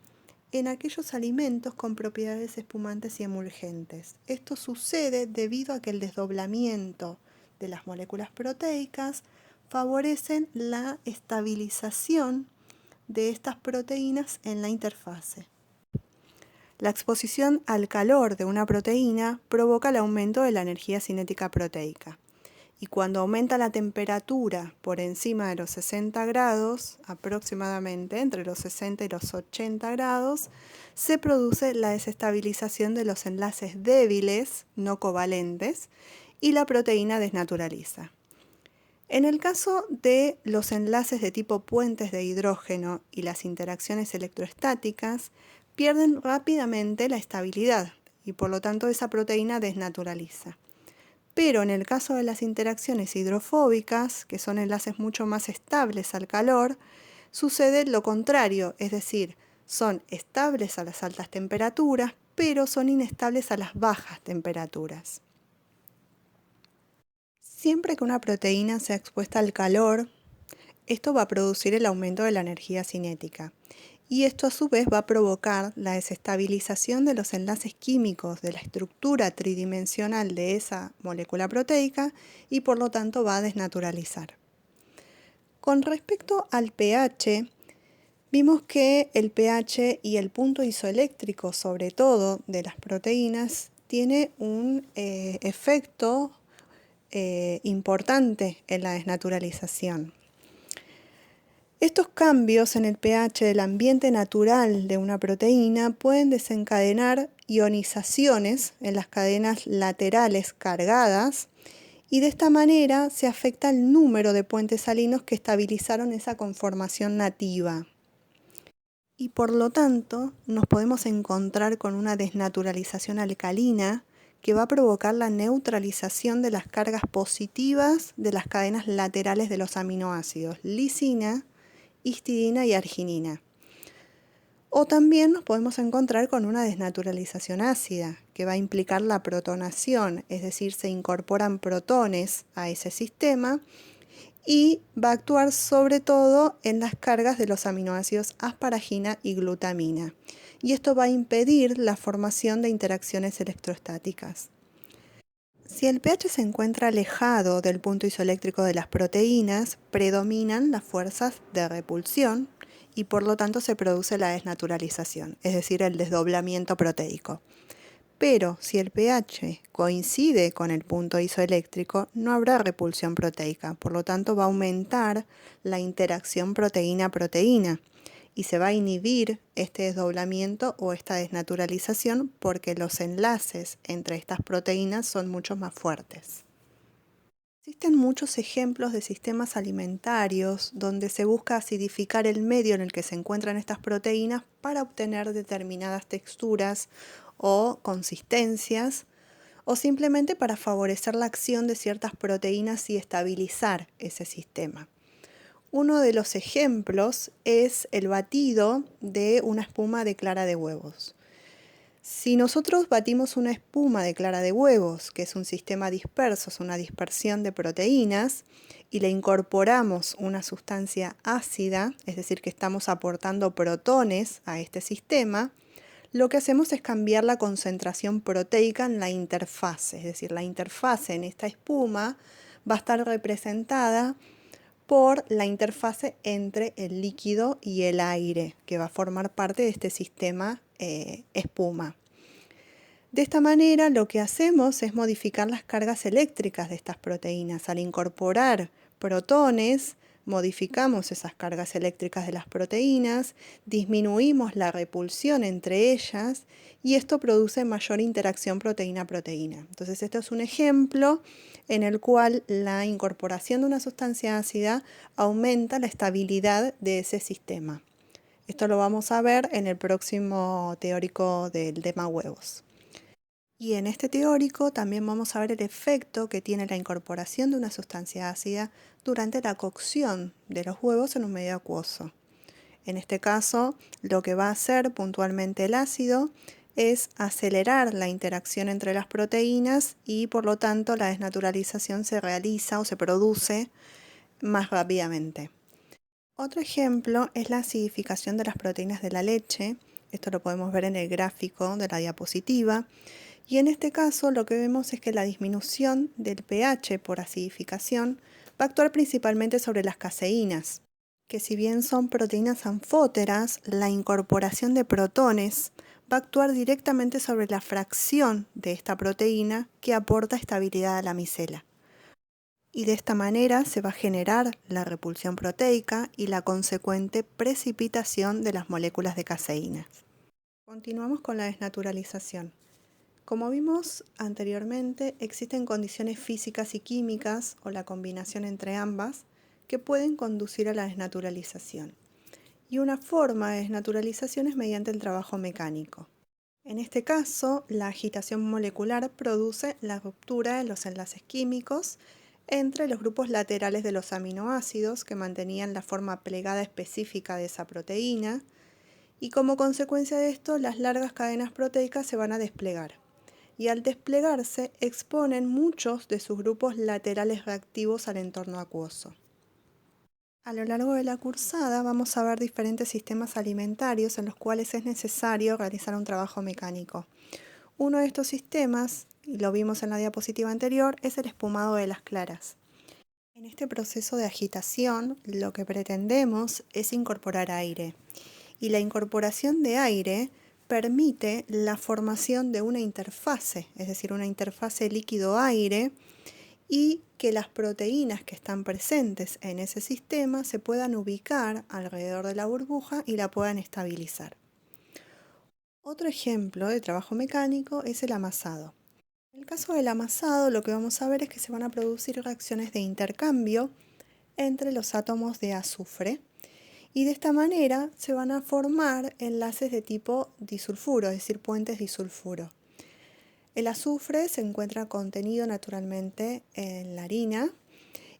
[SPEAKER 1] en aquellos alimentos con propiedades espumantes y emulgentes. Esto sucede debido a que el desdoblamiento de las moléculas proteicas favorecen la estabilización de estas proteínas en la interfase. La exposición al calor de una proteína provoca el aumento de la energía cinética proteica. Y cuando aumenta la temperatura por encima de los 60 grados, aproximadamente entre los 60 y los 80 grados, se produce la desestabilización de los enlaces débiles, no covalentes, y la proteína desnaturaliza. En el caso de los enlaces de tipo puentes de hidrógeno y las interacciones electroestáticas, pierden rápidamente la estabilidad y por lo tanto esa proteína desnaturaliza. Pero en el caso de las interacciones hidrofóbicas, que son enlaces mucho más estables al calor, sucede lo contrario, es decir, son estables a las altas temperaturas, pero son inestables a las bajas temperaturas. Siempre que una proteína sea expuesta al calor, esto va a producir el aumento de la energía cinética. Y esto a su vez va a provocar la desestabilización de los enlaces químicos de la estructura tridimensional de esa molécula proteica y por lo tanto va a desnaturalizar. Con respecto al pH, vimos que el pH y el punto isoeléctrico, sobre todo de las proteínas, tiene un efecto importante en la desnaturalización. Estos cambios en el pH del ambiente natural de una proteína pueden desencadenar ionizaciones en las cadenas laterales cargadas y de esta manera se afecta el número de puentes salinos que estabilizaron esa conformación nativa. Y por lo tanto nos podemos encontrar con una desnaturalización alcalina que va a provocar la neutralización de las cargas positivas de las cadenas laterales de los aminoácidos lisina, histidina y arginina. O también nos podemos encontrar con una desnaturalización ácida, que va a implicar la protonación, es decir, se incorporan protones a ese sistema y va a actuar sobre todo en las cargas de los aminoácidos asparagina y glutamina. Y esto va a impedir la formación de interacciones electrostáticas. Si el pH se encuentra alejado del punto isoeléctrico de las proteínas, predominan las fuerzas de repulsión y por lo tanto se produce la desnaturalización, es decir, el desdoblamiento proteico. Pero si el pH coincide con el punto isoeléctrico, no habrá repulsión proteica, por lo tanto va a aumentar la interacción proteína-proteína y se va a inhibir este desdoblamiento o esta desnaturalización porque los enlaces entre estas proteínas son mucho más fuertes. Existen muchos ejemplos de sistemas alimentarios donde se busca acidificar el medio en el que se encuentran estas proteínas para obtener determinadas texturas o consistencias, o simplemente para favorecer la acción de ciertas proteínas y estabilizar ese sistema. Uno de los ejemplos es el batido de una espuma de clara de huevos. Si nosotros batimos una espuma de clara de huevos, que es un sistema disperso, es una dispersión de proteínas, y le incorporamos una sustancia ácida, es decir, que estamos aportando protones a este sistema, lo que hacemos es cambiar la concentración proteica en la interfase, es decir, la interfase en esta espuma va a estar representada por la interfase entre el líquido y el aire, que va a formar parte de este sistema espuma. De esta manera lo que hacemos es modificar las cargas eléctricas de estas proteínas. Al incorporar protones, modificamos esas cargas eléctricas de las proteínas, disminuimos la repulsión entre ellas y esto produce mayor interacción proteína-proteína. Entonces, esto es un ejemplo en el cual la incorporación de una sustancia ácida aumenta la estabilidad de ese sistema. Esto lo vamos a ver en el próximo teórico del tema huevos. Y en este teórico también vamos a ver el efecto que tiene la incorporación de una sustancia ácida durante la cocción de los huevos en un medio acuoso. En este caso, lo que va a hacer puntualmente el ácido es acelerar la interacción entre las proteínas y por lo tanto la desnaturalización se realiza o se produce más rápidamente. Otro ejemplo es la acidificación de las proteínas de la leche Esto lo podemos ver en el gráfico de la diapositiva. Y en este caso lo que vemos es que la disminución del pH por acidificación va a actuar principalmente sobre las caseínas, que si bien son proteínas anfóteras, la incorporación de protones va a actuar directamente sobre la fracción de esta proteína que aporta estabilidad a la micela. Y de esta manera se va a generar la repulsión proteica y la consecuente precipitación de las moléculas de caseínas. Continuamos con la desnaturalización. Como vimos anteriormente, existen condiciones físicas y químicas, o la combinación entre ambas, que pueden conducir a la desnaturalización. Y una forma de desnaturalización es mediante el trabajo mecánico. En este caso, la agitación molecular produce la ruptura de los enlaces químicos entre los grupos laterales de los aminoácidos que mantenían la forma plegada específica de esa proteína, y como consecuencia de esto, las largas cadenas proteicas se van a desplegar. Y al desplegarse, exponen muchos de sus grupos laterales reactivos al entorno acuoso. A lo largo de la cursada vamos a ver diferentes sistemas alimentarios en los cuales es necesario realizar un trabajo mecánico. Uno de estos sistemas, y lo vimos en la diapositiva anterior, es el espumado de las claras. En este proceso de agitación, lo que pretendemos es incorporar aire. Y la incorporación de aire permite la formación de una interfase, es decir, una interfase líquido-aire, y que las proteínas que están presentes en ese sistema se puedan ubicar alrededor de la burbuja y la puedan estabilizar. Otro ejemplo de trabajo mecánico es el amasado. En el caso del amasado, lo que vamos a ver es que se van a producir reacciones de intercambio entre los átomos de azufre, y de esta manera se van a formar enlaces de tipo disulfuro, es decir, puentes disulfuro. El azufre se encuentra contenido naturalmente en la harina,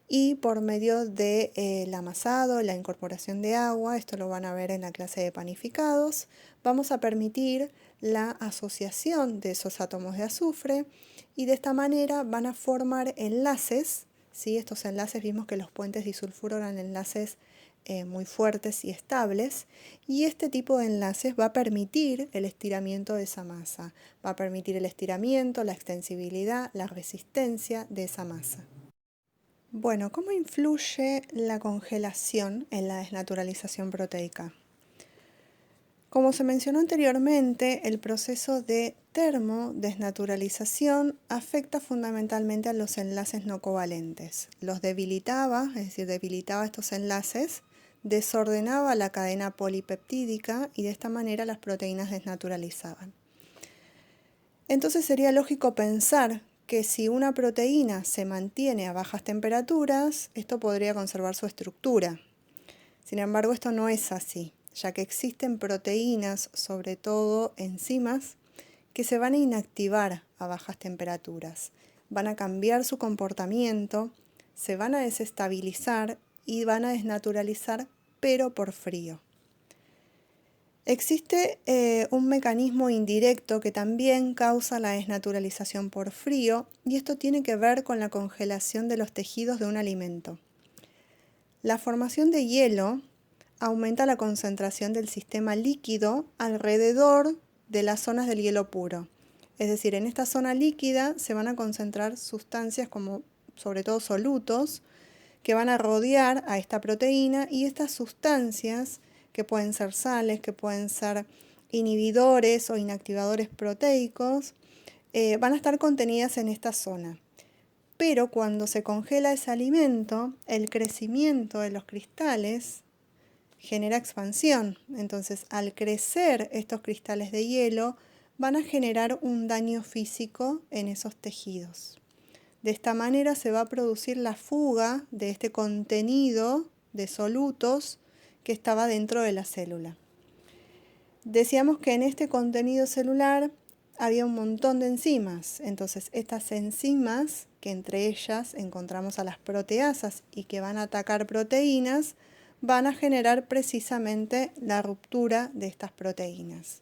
[SPEAKER 1] y por medio del amasado, la incorporación de agua, esto lo van a ver en la clase de panificados, vamos a permitir la asociación de esos átomos de azufre, y de esta manera van a formar enlaces, ¿sí? Estos enlaces vimos que los puentes disulfuro eran enlaces muy fuertes y estables, y este tipo de enlaces va a permitir el estiramiento de esa masa, va a permitir el estiramiento, la extensibilidad, la resistencia de esa masa. Bueno, ¿cómo influye la congelación en la desnaturalización proteica? Como se mencionó anteriormente, el proceso de termodesnaturalización afecta fundamentalmente a los enlaces no covalentes. Los debilitaba, es decir, debilitaba estos enlaces, desordenaba la cadena polipeptídica y de esta manera las proteínas desnaturalizaban. Entonces sería lógico pensar que si una proteína se mantiene a bajas temperaturas, esto podría conservar su estructura. Sin embargo, esto no es así, ya que existen proteínas, sobre todo enzimas, que se van a inactivar a bajas temperaturas, van a cambiar su comportamiento, se van a desestabilizar y van a desnaturalizar, pero por frío. Existe un mecanismo indirecto que también causa la desnaturalización por frío, y esto tiene que ver con la congelación de los tejidos de un alimento. La formación de hielo aumenta la concentración del sistema líquido alrededor de las zonas del hielo puro. Es decir, en esta zona líquida se van a concentrar sustancias como sobre todo solutos que van a rodear a esta proteína, y estas sustancias, que pueden ser sales, que pueden ser inhibidores o inactivadores proteicos, van a estar contenidas en esta zona. Pero cuando se congela ese alimento, el crecimiento de los cristales genera expansión. Entonces, al crecer estos cristales de hielo, van a generar un daño físico en esos tejidos. De esta manera se va a producir la fuga de este contenido de solutos que estaba dentro de la célula. Decíamos que en este contenido celular había un montón de enzimas. Entonces, estas enzimas, que entre ellas encontramos a las proteasas y que van a atacar proteínas, van a generar precisamente la ruptura de estas proteínas.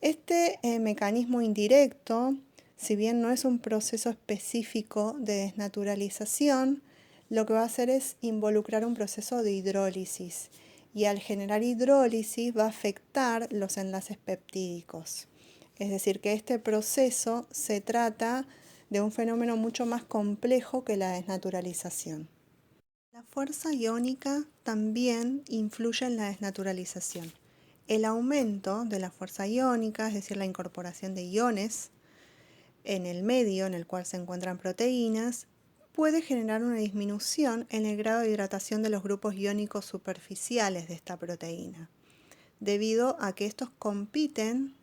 [SPEAKER 1] Este mecanismo indirecto, si bien no es un proceso específico de desnaturalización, lo que va a hacer es involucrar un proceso de hidrólisis. y al generar hidrólisis va a afectar los enlaces peptídicos. Es decir, que este proceso se trata de un fenómeno mucho más complejo que la desnaturalización. La fuerza iónica también influye en la desnaturalización. El aumento de la fuerza iónica, es decir, la incorporación de iones en el medio en el cual se encuentran proteínas, puede generar una disminución en el grado de hidratación de los grupos iónicos superficiales de esta proteína, debido a que estos compiten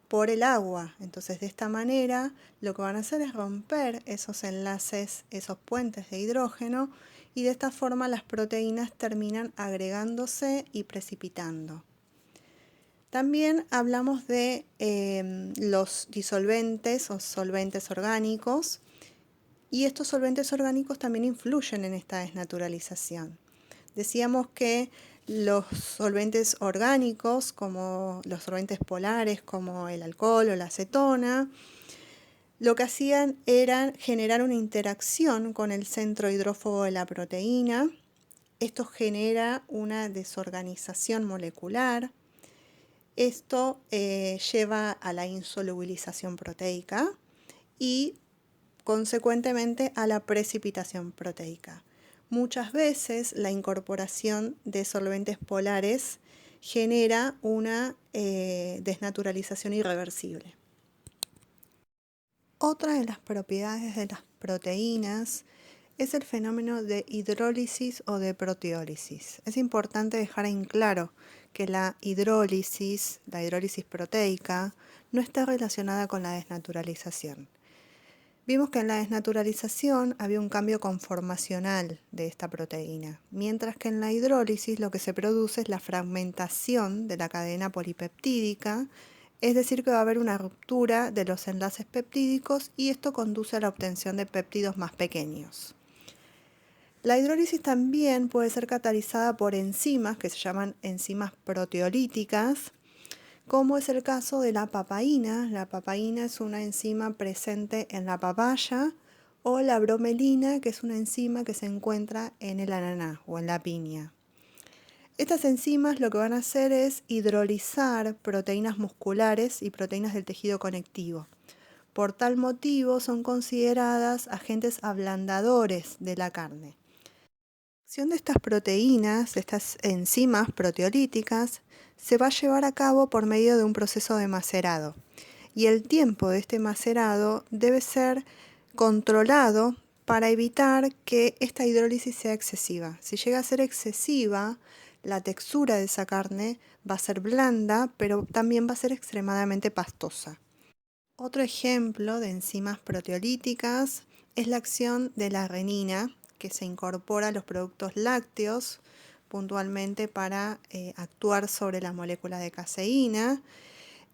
[SPEAKER 1] por el agua. Entonces, de esta manera, lo que van a hacer es romper esos enlaces, esos puentes de hidrógeno, y de esta forma las proteínas terminan agregándose y precipitando. También hablamos de los disolventes o solventes orgánicos, y estos solventes orgánicos también influyen en esta desnaturalización. Decíamos que los solventes orgánicos, como los solventes polares, como el alcohol o la acetona, lo que hacían era generar una interacción con el centro hidrófobo de la proteína. Esto genera una desorganización molecular. Esto lleva a la insolubilización proteica y consecuentemente a la precipitación proteica. Muchas veces la incorporación de solventes polares genera una desnaturalización irreversible. Otra de las propiedades de las proteínas es el fenómeno de hidrólisis o de proteólisis. Es importante dejar en claro que la hidrólisis proteica, no está relacionada con la desnaturalización. Vimos que en la desnaturalización había un cambio conformacional de esta proteína, mientras que en la hidrólisis lo que se produce es la fragmentación de la cadena polipeptídica, es decir, que va a haber una ruptura de los enlaces peptídicos y esto conduce a la obtención de péptidos más pequeños. La hidrólisis también puede ser catalizada por enzimas que se llaman enzimas proteolíticas, como es el caso de la papaína. La papaína es una enzima presente en la papaya, o la bromelina, que es una enzima que se encuentra en el ananá o en la piña. Estas enzimas lo que van a hacer es hidrolizar proteínas musculares y proteínas del tejido conectivo. Por tal motivo son consideradas agentes ablandadores de la carne. La acción de estas proteínas, de estas enzimas proteolíticas, se va a llevar a cabo por medio de un proceso de macerado. Y el tiempo de este macerado debe ser controlado para evitar que esta hidrólisis sea excesiva. Si llega a ser excesiva, la textura de esa carne va a ser blanda, pero también va a ser extremadamente pastosa. Otro ejemplo de enzimas proteolíticas es la acción de la renina, que se incorpora a los productos lácteos puntualmente para actuar sobre la molécula de caseína.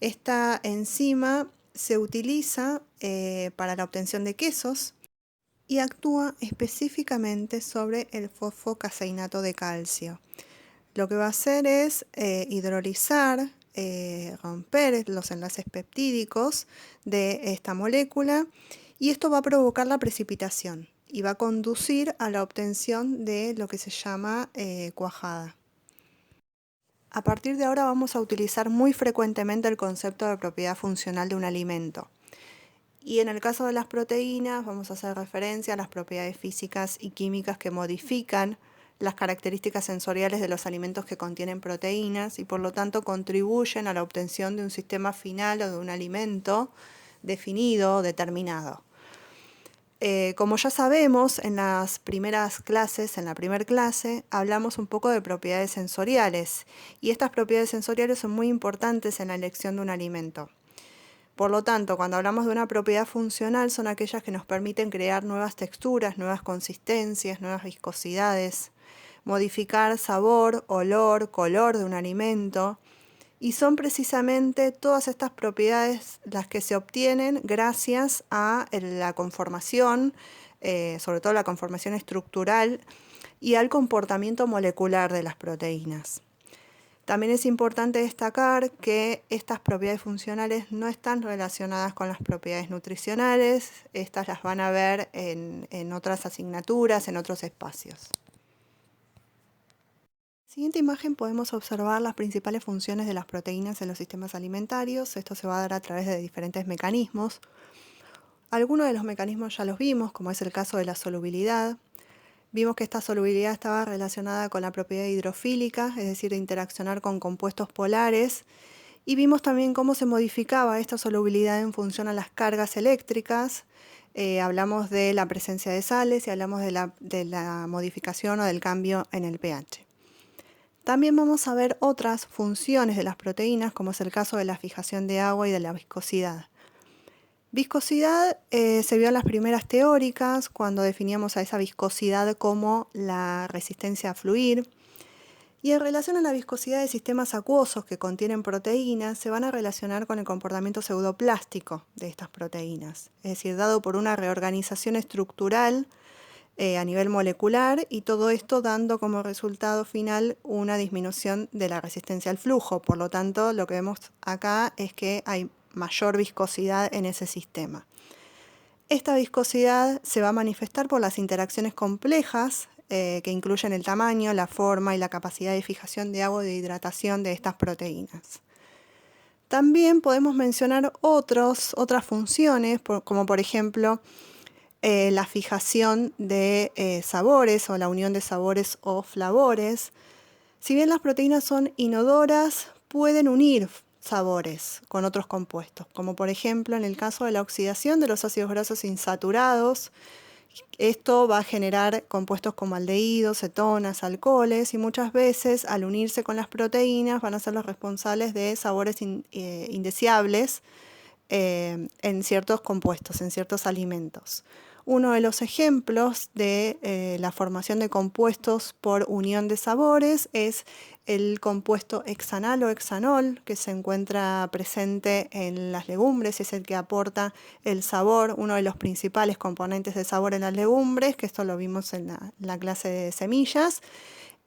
[SPEAKER 1] Esta enzima se utiliza para la obtención de quesos y actúa específicamente sobre el fosfocaseinato de calcio. Lo que va a hacer es hidrolizar, romper los enlaces peptídicos de esta molécula, y esto va a provocar la precipitación y va a conducir a la obtención de lo que se llama cuajada. A partir de ahora vamos a utilizar muy frecuentemente el concepto de propiedad funcional de un alimento. Y en el caso de las proteínas vamos a hacer referencia a las propiedades físicas y químicas que modifican las características sensoriales de los alimentos que contienen proteínas y por lo tanto contribuyen a la obtención de un sistema final o de un alimento definido o determinado. Como ya sabemos, en las primeras clases, en la primera clase, hablamos un poco de propiedades sensoriales y estas propiedades sensoriales son muy importantes en la elección de un alimento. Por lo tanto, cuando hablamos de una propiedad funcional, son aquellas que nos permiten crear nuevas texturas, nuevas consistencias, nuevas viscosidades, modificar sabor, olor, color de un alimento. Y son precisamente todas estas propiedades las que se obtienen gracias a la conformación, sobre todo la conformación estructural y al comportamiento molecular de las proteínas. También es importante destacar que estas propiedades funcionales no están relacionadas con las propiedades nutricionales, estas las van a ver en otras asignaturas, en otros espacios. Es siguiente imagen podemos observar las principales funciones de las proteínas en los sistemas alimentarios. Esto se va a dar a través de diferentes mecanismos. Algunos de los mecanismos ya los vimos, como es el caso de la solubilidad. Vimos que esta solubilidad estaba relacionada con la propiedad hidrofílica, es decir, de interaccionar con compuestos polares. Y vimos también cómo se modificaba esta solubilidad en función a las cargas eléctricas. Hablamos de la presencia de sales y hablamos de la modificación o del cambio en el pH. También vamos a ver otras funciones de las proteínas, como es el caso de la fijación de agua y de la viscosidad. Viscosidad se vio en las primeras teóricas, cuando definíamos a esa viscosidad como la resistencia a fluir. Y en relación a la viscosidad de sistemas acuosos que contienen proteínas, se van a relacionar con el comportamiento pseudoplástico de estas proteínas, es decir, dado por una reorganización estructural a nivel molecular, y todo esto dando como resultado final una disminución de la resistencia al flujo. Por lo tanto, lo que vemos acá es que hay mayor viscosidad en ese sistema. Esta viscosidad se va a manifestar por las interacciones complejas que incluyen el tamaño, la forma y la capacidad de fijación de agua y de hidratación de estas proteínas. También podemos mencionar otras funciones, como por ejemplo la fijación de sabores o la unión de sabores o flavores. Si bien las proteínas son inodoras, pueden unir sabores con otros compuestos, como por ejemplo en el caso de la oxidación de los ácidos grasos insaturados. Esto va a generar compuestos como aldehídos, cetonas, alcoholes, y muchas veces al unirse con las proteínas van a ser los responsables de sabores indeseables en ciertos compuestos, en ciertos alimentos. Uno de los ejemplos de la formación de compuestos por unión de sabores es el compuesto hexanal o hexanol, que se encuentra presente en las legumbres y es el que aporta el sabor, uno de los principales componentes de sabor en las legumbres, que esto lo vimos en la clase de semillas.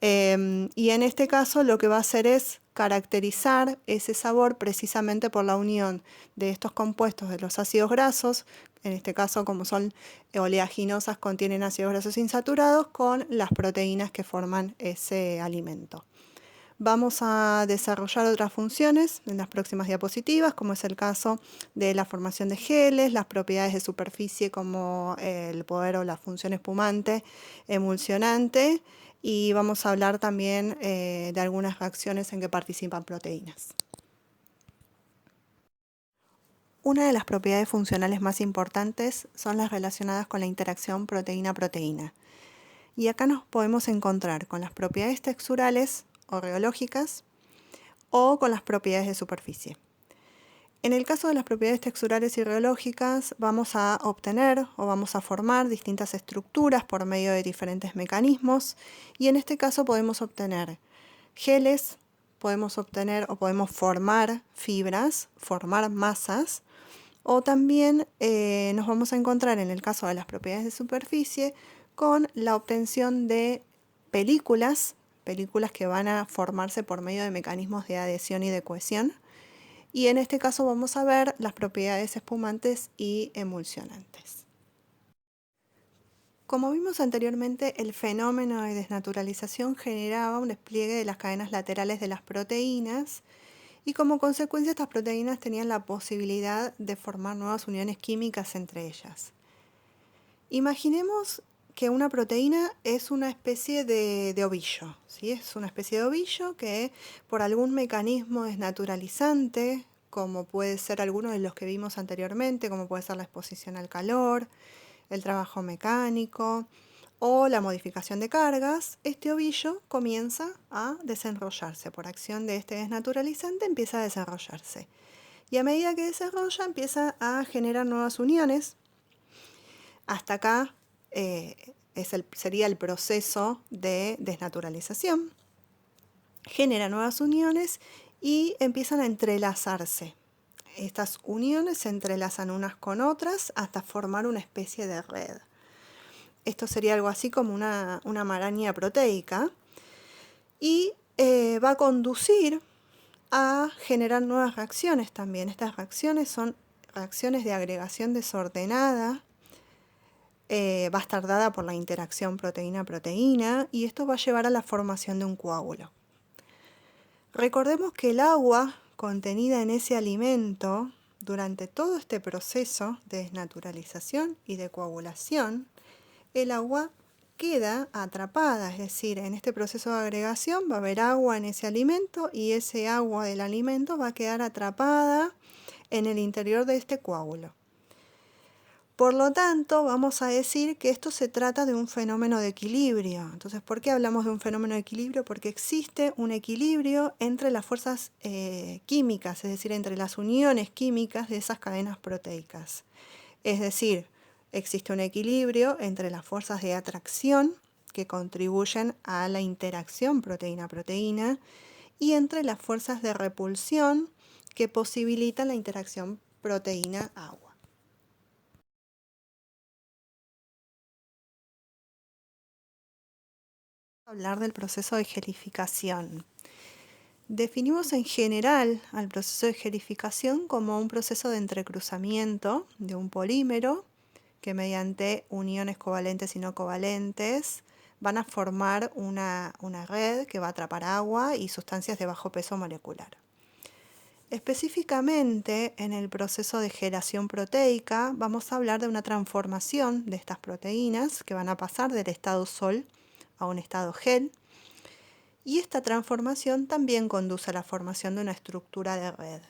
[SPEAKER 1] Y en este caso lo que va a hacer es caracterizar ese sabor precisamente por la unión de estos compuestos de los ácidos grasos, en este caso como son oleaginosas, contienen ácidos grasos insaturados, con las proteínas que forman ese alimento. Vamos a desarrollar otras funciones en las próximas diapositivas, como es el caso de la formación de geles, las propiedades de superficie como el poder o la función espumante, emulsionante, y vamos a hablar también de algunas reacciones en que participan proteínas. Una de las propiedades funcionales más importantes son las relacionadas con la interacción proteína-proteína. Y acá nos podemos encontrar con las propiedades texturales o rheológicas o con las propiedades de superficie. En el caso de las propiedades texturales y rheológicas vamos a obtener o vamos a formar distintas estructuras por medio de diferentes mecanismos, y en este caso podemos obtener geles, podemos obtener o podemos formar fibras, formar masas, o también nos vamos a encontrar en el caso de las propiedades de superficie con la obtención de películas que van a formarse por medio de mecanismos de adhesión y de cohesión. Y en este caso vamos a ver las propiedades espumantes y emulsionantes. Como vimos anteriormente, el fenómeno de desnaturalización generaba un despliegue de las cadenas laterales de las proteínas, y como consecuencia estas proteínas tenían la posibilidad de formar nuevas uniones químicas entre ellas. Imaginemos que una proteína es una especie de ovillo, ¿sí? Es una especie de ovillo que por algún mecanismo desnaturalizante, como puede ser alguno de los que vimos anteriormente, como puede ser la exposición al calor, el trabajo mecánico o la modificación de cargas, este ovillo comienza a desenrollarse. Por acción de este desnaturalizante empieza a desarrollarse. Y a medida que desarrolla empieza a generar nuevas uniones. Hasta acá sería el proceso de desnaturalización. Genera nuevas uniones y empiezan a entrelazarse. Estas uniones se entrelazan unas con otras hasta formar una especie de red. Esto sería algo así como una maraña proteica, y va a conducir a generar nuevas reacciones también. Estas reacciones son reacciones de agregación desordenada, va a estar dada por la interacción proteína-proteína, y esto va a llevar a la formación de un coágulo. Recordemos que el agua contenida en ese alimento durante todo este proceso de desnaturalización y de coagulación, el agua queda atrapada, es decir, en este proceso de agregación va a haber agua en ese alimento y ese agua del alimento va a quedar atrapada en el interior de este coágulo. Por lo tanto, vamos a decir que esto se trata de un fenómeno de equilibrio. Entonces, ¿por qué hablamos de un fenómeno de equilibrio? Porque existe un equilibrio entre las fuerzas químicas, es decir, entre las uniones químicas de esas cadenas proteicas. Es decir, existe un equilibrio entre las fuerzas de atracción que contribuyen a la interacción proteína-proteína y entre las fuerzas de repulsión que posibilitan la interacción proteína-agua. Hablar del proceso de gelificación. Definimos en general al proceso de gelificación como un proceso de entrecruzamiento de un polímero que mediante uniones covalentes y no covalentes van a formar una red que va a atrapar agua y sustancias de bajo peso molecular. Específicamente en el proceso de gelación proteica vamos a hablar de una transformación de estas proteínas que van a pasar del estado sol a un estado gel, y esta transformación también conduce a la formación de una estructura de red.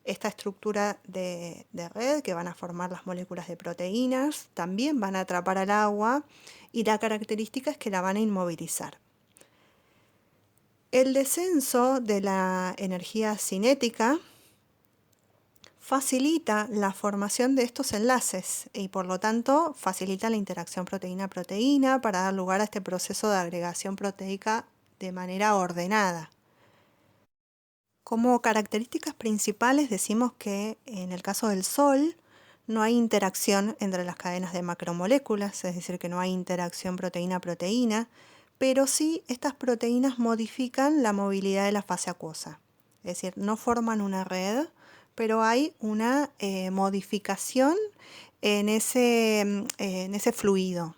[SPEAKER 1] Esta estructura de red que van a formar las moléculas de proteínas también van a atrapar al agua y la característica es que la van a inmovilizar. El descenso de la energía cinética facilita la formación de estos enlaces y por lo tanto facilita la interacción proteína-proteína para dar lugar a este proceso de agregación proteica de manera ordenada. Como características principales decimos que en el caso del Sol no hay interacción entre las cadenas de macromoléculas, es decir, que no hay interacción proteína-proteína, pero sí estas proteínas modifican la movilidad de la fase acuosa. Es decir, no forman una red, pero hay una modificación en ese fluido.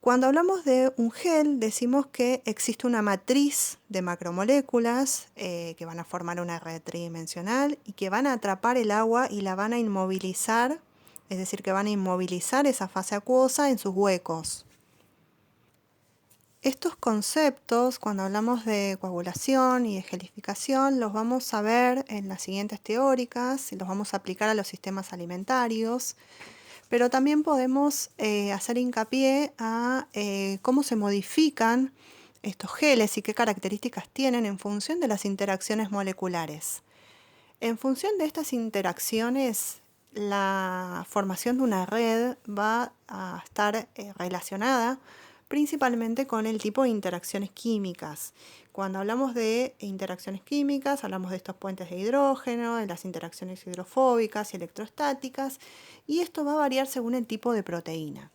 [SPEAKER 1] Cuando hablamos de un gel, decimos que existe una matriz de macromoléculas que van a formar una red tridimensional y que van a atrapar el agua y la van a inmovilizar, es decir, que van a inmovilizar esa fase acuosa en sus huecos. Estos conceptos, cuando hablamos de coagulación y de gelificación, los vamos a ver en las siguientes teóricas y los vamos a aplicar a los sistemas alimentarios. Pero también podemos hacer hincapié a cómo se modifican estos geles y qué características tienen en función de las interacciones moleculares. En función de estas interacciones, la formación de una red va a estar relacionada principalmente con el tipo de interacciones químicas. Cuando hablamos de interacciones químicas, hablamos de estos puentes de hidrógeno, de las interacciones hidrofóbicas y electrostáticas, y esto va a variar según el tipo de proteína.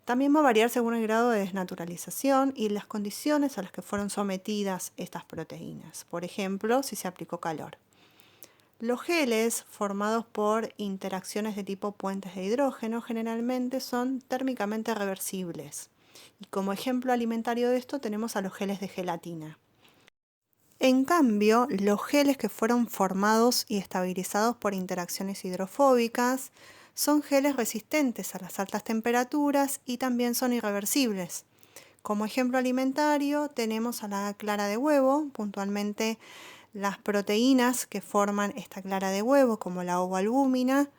[SPEAKER 1] También va a variar según el grado de desnaturalización y las condiciones a las que fueron sometidas estas proteínas. Por ejemplo, si se aplicó calor. Los geles formados por interacciones de tipo puentes de hidrógeno generalmente son térmicamente reversibles. Y como ejemplo alimentario de esto tenemos a los geles de gelatina. En cambio, los geles que fueron formados y estabilizados por interacciones hidrofóbicas son geles resistentes a las altas temperaturas y también son irreversibles. Como ejemplo alimentario tenemos a la clara de huevo, puntualmente las proteínas que forman esta clara de huevo, como la ovoalbúmina,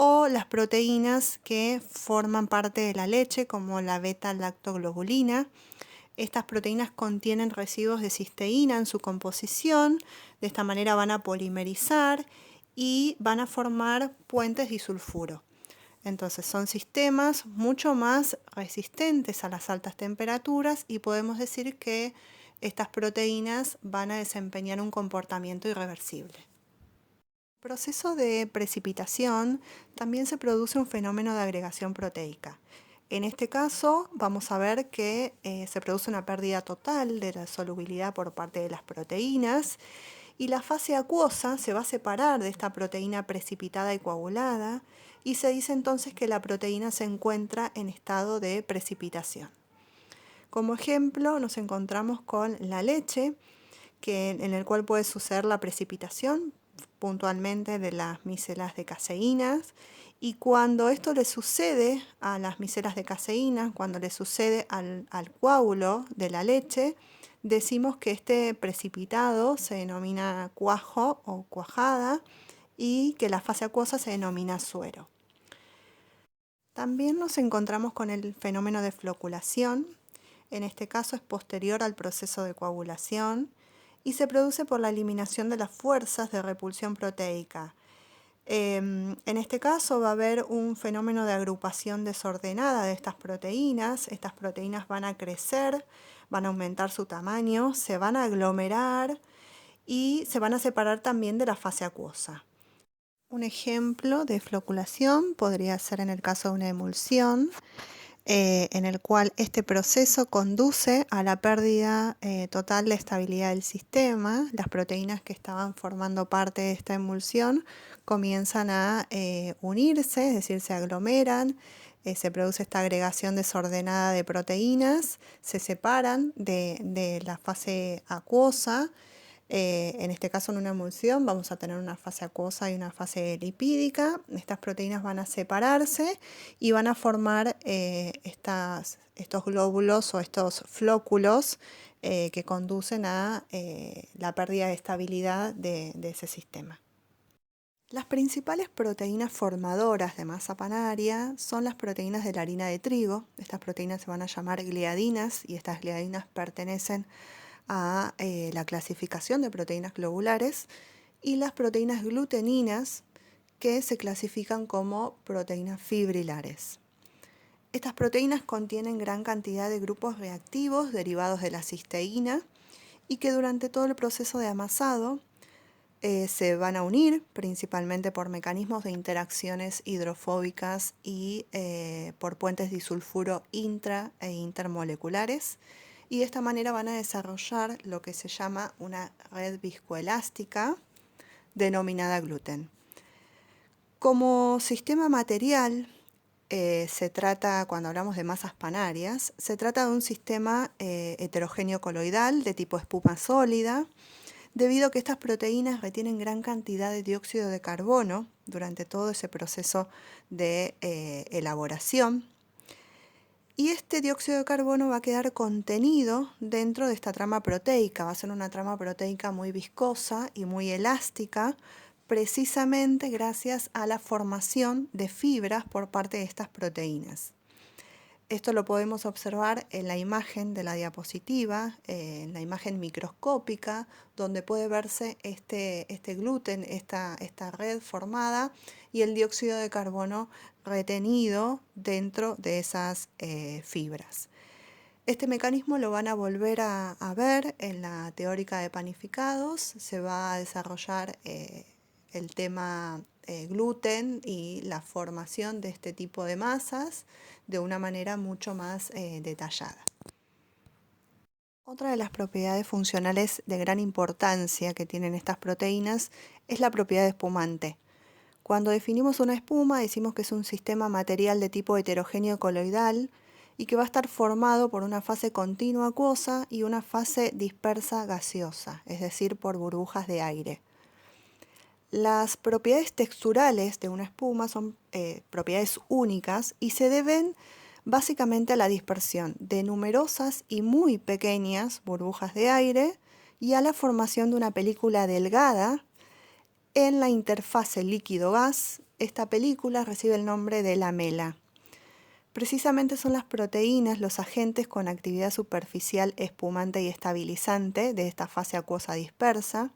[SPEAKER 1] o las proteínas que forman parte de la leche, como la beta-lactoglobulina. Estas proteínas contienen residuos de cisteína en su composición, de esta manera van a polimerizar y van a formar puentes disulfuro. Entonces son sistemas mucho más resistentes a las altas temperaturas y podemos decir que estas proteínas van a desempeñar un comportamiento irreversible. En el proceso de precipitación también se produce un fenómeno de agregación proteica. En este caso vamos a ver que se produce una pérdida total de la solubilidad por parte de las proteínas y la fase acuosa se va a separar de esta proteína precipitada y coagulada y se dice entonces que la proteína se encuentra en estado de precipitación. Como ejemplo nos encontramos con la leche, en el cual puede suceder la precipitación puntualmente de las micelas de caseínas. Y cuando esto le sucede a las micelas de caseína, cuando le sucede al coágulo de la leche, decimos que este precipitado se denomina cuajo o cuajada y que la fase acuosa se denomina suero. También nos encontramos con el fenómeno de floculación. En este caso es posterior al proceso de coagulación y se produce por la eliminación de las fuerzas de repulsión proteica. En este caso va a haber un fenómeno de agrupación desordenada de estas proteínas. Estas proteínas van a crecer, van a aumentar su tamaño, se van a aglomerar y se van a separar también de la fase acuosa. Un ejemplo de floculación podría ser en el caso de una emulsión, en el cual este proceso conduce a la pérdida total de estabilidad del sistema. Las proteínas que estaban formando parte de esta emulsión comienzan a unirse, es decir, se aglomeran, se produce esta agregación desordenada de proteínas, se separan de la fase acuosa. En este caso, en una emulsión, vamos a tener una fase acuosa y una fase lipídica. Estas proteínas van a separarse y van a formar estos glóbulos o estos flóculos que conducen a la pérdida de estabilidad de ese sistema. Las principales proteínas formadoras de masa panaria son las proteínas de la harina de trigo. Estas proteínas se van a llamar gliadinas y estas gliadinas pertenecen a la clasificación de proteínas globulares, y las proteínas gluteninas, que se clasifican como proteínas fibrilares. Estas proteínas contienen gran cantidad de grupos reactivos derivados de la cisteína y que durante todo el proceso de amasado se van a unir principalmente por mecanismos de interacciones hidrofóbicas y por puentes disulfuro intra e intermoleculares, y de esta manera van a desarrollar lo que se llama una red viscoelástica denominada gluten. Como sistema material, se trata, cuando hablamos de masas panarias, se trata de un sistema heterogéneo coloidal de tipo espuma sólida, debido a que estas proteínas retienen gran cantidad de dióxido de carbono durante todo ese proceso de elaboración. Y este dióxido de carbono va a quedar contenido dentro de esta trama proteica. Va a ser una trama proteica muy viscosa y muy elástica, precisamente gracias a la formación de fibras por parte de estas proteínas. Esto lo podemos observar en la imagen de la diapositiva, en la imagen microscópica, donde puede verse este gluten, esta red formada y el dióxido de carbono retenido dentro de esas fibras. Este mecanismo lo van a volver a ver en la teórica de panificados. Se va a desarrollar el tema gluten y la formación de este tipo de masas de una manera mucho más detallada. Otra de las propiedades funcionales de gran importancia que tienen estas proteínas es la propiedad de espumante. Cuando definimos una espuma, decimos que es un sistema material de tipo heterogéneo coloidal y que va a estar formado por una fase continua acuosa y una fase dispersa gaseosa, es decir, por burbujas de aire. Las propiedades texturales de una espuma son propiedades únicas y se deben básicamente a la dispersión de numerosas y muy pequeñas burbujas de aire y a la formación de una película delgada en la interfase líquido-gas. Esta película recibe el nombre de lamela. Precisamente son las proteínas los agentes con actividad superficial espumante y estabilizante de esta fase acuosa dispersa,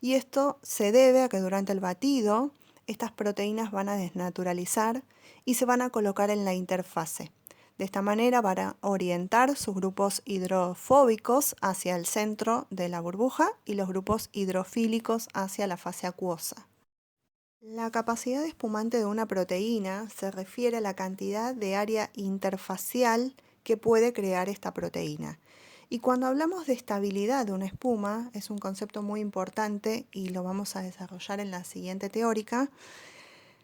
[SPEAKER 1] y esto se debe a que durante el batido estas proteínas van a desnaturalizar y se van a colocar en la interfase. De esta manera van a orientar sus grupos hidrofóbicos hacia el centro de la burbuja y los grupos hidrofílicos hacia la fase acuosa. La capacidad espumante de una proteína se refiere a la cantidad de área interfacial que puede crear esta proteína. Y cuando hablamos de estabilidad de una espuma, es un concepto muy importante y lo vamos a desarrollar en la siguiente teórica.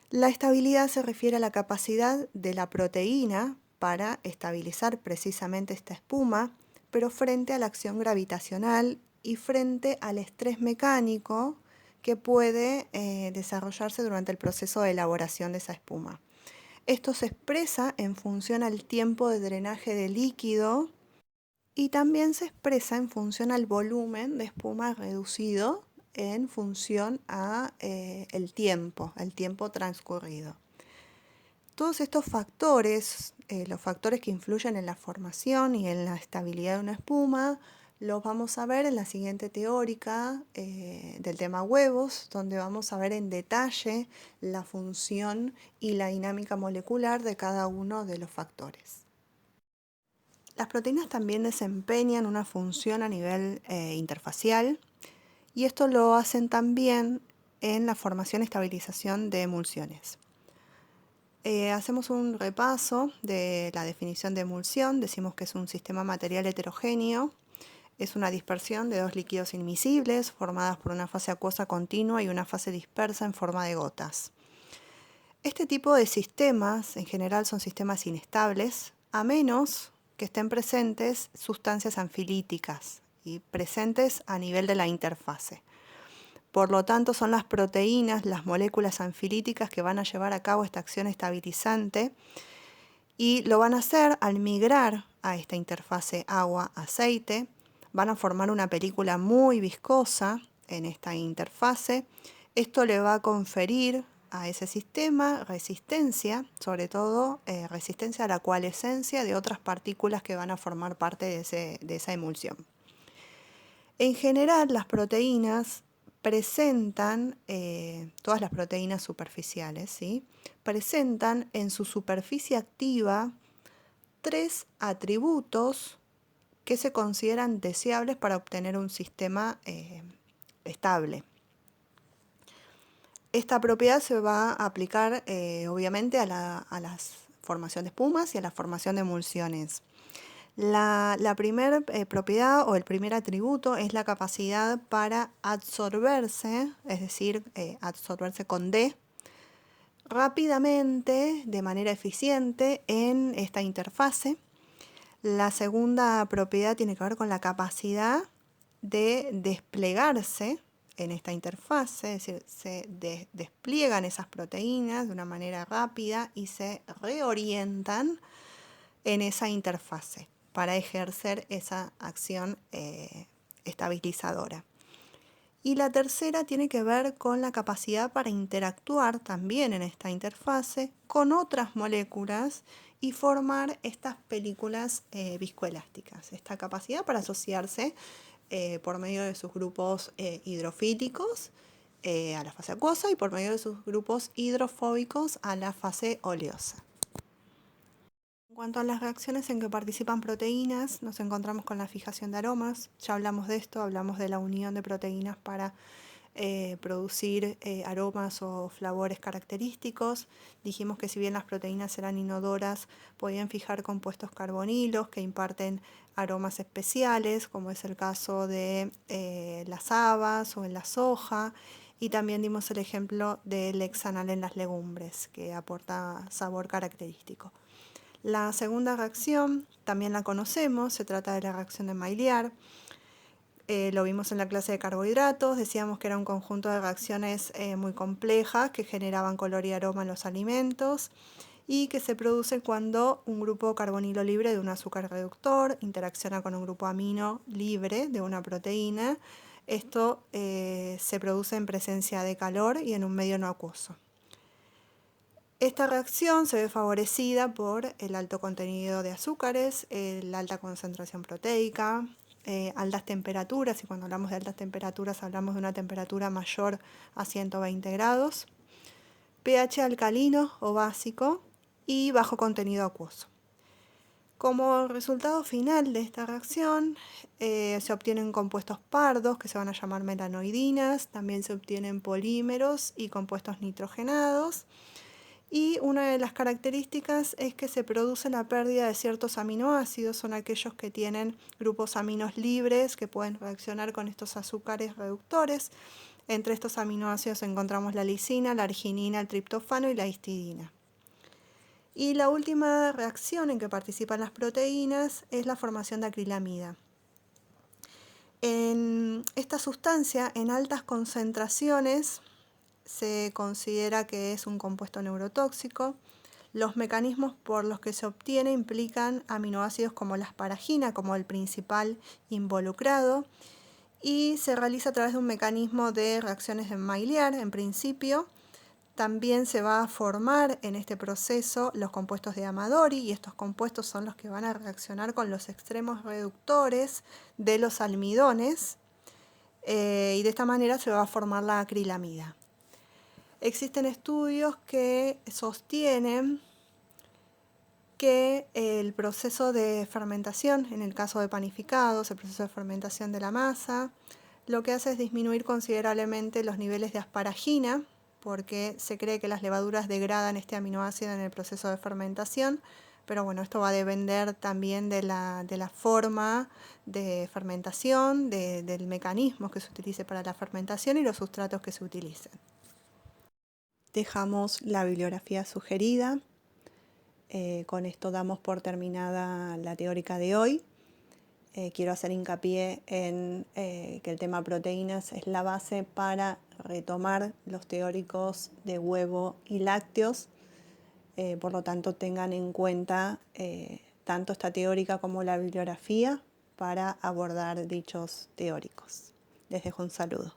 [SPEAKER 1] La estabilidad se refiere a la capacidad de la proteína para estabilizar precisamente esta espuma, pero frente a la acción gravitacional y frente al estrés mecánico que puede desarrollarse durante el proceso de elaboración de esa espuma. Esto se expresa en función al tiempo de drenaje de líquido y también se expresa en función al volumen de espuma reducido en función a el tiempo transcurrido. Todos estos factores, los factores que influyen en la formación y en la estabilidad de una espuma, los vamos a ver en la siguiente teórica del tema huevos, donde vamos a ver en detalle la función y la dinámica molecular de cada uno de los factores. Las proteínas también desempeñan una función a nivel interfacial y esto lo hacen también en la formación y estabilización de emulsiones. Hacemos un repaso de la definición de emulsión. Decimos que es un sistema material heterogéneo. Es una dispersión de dos líquidos inmiscibles formadas por una fase acuosa continua y una fase dispersa en forma de gotas. Este tipo de sistemas en general son sistemas inestables, a menos que estén presentes sustancias anfilíticas y presentes a nivel de la interfase. Por lo tanto, son las proteínas, las moléculas anfilíticas que van a llevar a cabo esta acción estabilizante y lo van a hacer al migrar a esta interfase agua-aceite. Van a formar una película muy viscosa en esta interfase. Esto le va a conferir a ese sistema resistencia, sobre todo resistencia a la coalescencia de otras partículas que van a formar parte de esa emulsión. En general, las proteínas presentan, todas las proteínas superficiales, ¿sí? Presentan en su superficie activa 3 atributos que se consideran deseables para obtener un sistema estable. Esta propiedad se va a aplicar obviamente a la formación de espumas y a la formación de emulsiones. La primera propiedad o el primer atributo es la capacidad para absorberse, es decir, absorberse con D, rápidamente, de manera eficiente en esta interfase. La segunda propiedad tiene que ver con la capacidad de desplegarse en esta interfase, es decir, se despliegan esas proteínas de una manera rápida y se reorientan en esa interfase para ejercer esa acción estabilizadora. Y la tercera tiene que ver con la capacidad para interactuar también en esta interfase con otras moléculas y formar estas películas viscoelásticas. Esta capacidad para asociarse por medio de sus grupos hidrofílicos a la fase acuosa y por medio de sus grupos hidrofóbicos a la fase oleosa. En cuanto a las reacciones en que participan proteínas, nos encontramos con la fijación de aromas. Ya hablamos de esto, hablamos de la unión de proteínas para producir aromas o flavores característicos. Dijimos que si bien las proteínas eran inodoras, podían fijar compuestos carbonilos que imparten aromas especiales, como es el caso de las habas o en la soja. Y también dimos el ejemplo del hexanal en las legumbres, que aporta sabor característico. La segunda reacción también la conocemos, se trata de la reacción de Maillard. Lo vimos en la clase de carbohidratos, decíamos que era un conjunto de reacciones muy complejas que generaban color y aroma en los alimentos y que se produce cuando un grupo carbonilo libre de un azúcar reductor interacciona con un grupo amino libre de una proteína. Esto se produce en presencia de calor y en un medio no acuoso. Esta reacción se ve favorecida por el alto contenido de azúcares, la alta concentración proteica, altas temperaturas, y cuando hablamos de altas temperaturas hablamos de una temperatura mayor a 120 grados, pH alcalino o básico y bajo contenido acuoso. Como resultado final de esta reacción se obtienen compuestos pardos que se van a llamar melanoidinas, también se obtienen polímeros y compuestos nitrogenados. Y una de las características es que se produce la pérdida de ciertos aminoácidos, son aquellos que tienen grupos aminos libres que pueden reaccionar con estos azúcares reductores. Entre estos aminoácidos encontramos la lisina, la arginina, el triptófano y la histidina. Y la última reacción en que participan las proteínas es la formación de acrilamida. En esta sustancia, en altas concentraciones, se considera que es un compuesto neurotóxico. Los mecanismos por los que se obtiene implican aminoácidos como la asparagina, como el principal involucrado, y se realiza a través de un mecanismo de reacciones de Maillard, en principio. También se va a formar en este proceso los compuestos de Amadori, y estos compuestos son los que van a reaccionar con los extremos reductores de los almidones, y de esta manera se va a formar la acrilamida. Existen estudios que sostienen que el proceso de fermentación, en el caso de panificados, el proceso de fermentación de la masa, lo que hace es disminuir considerablemente los niveles de asparagina, porque se cree que las levaduras degradan este aminoácido en el proceso de fermentación, pero bueno, esto va a depender también de la forma de fermentación, del mecanismo que se utilice para la fermentación y los sustratos que se utilicen. Dejamos la bibliografía sugerida. Con esto damos por terminada la teórica de hoy. Quiero hacer hincapié en que el tema proteínas es la base para retomar los teóricos de huevo y lácteos. Por lo tanto, tengan en cuenta tanto esta teórica como la bibliografía para abordar dichos teóricos. Les dejo un saludo.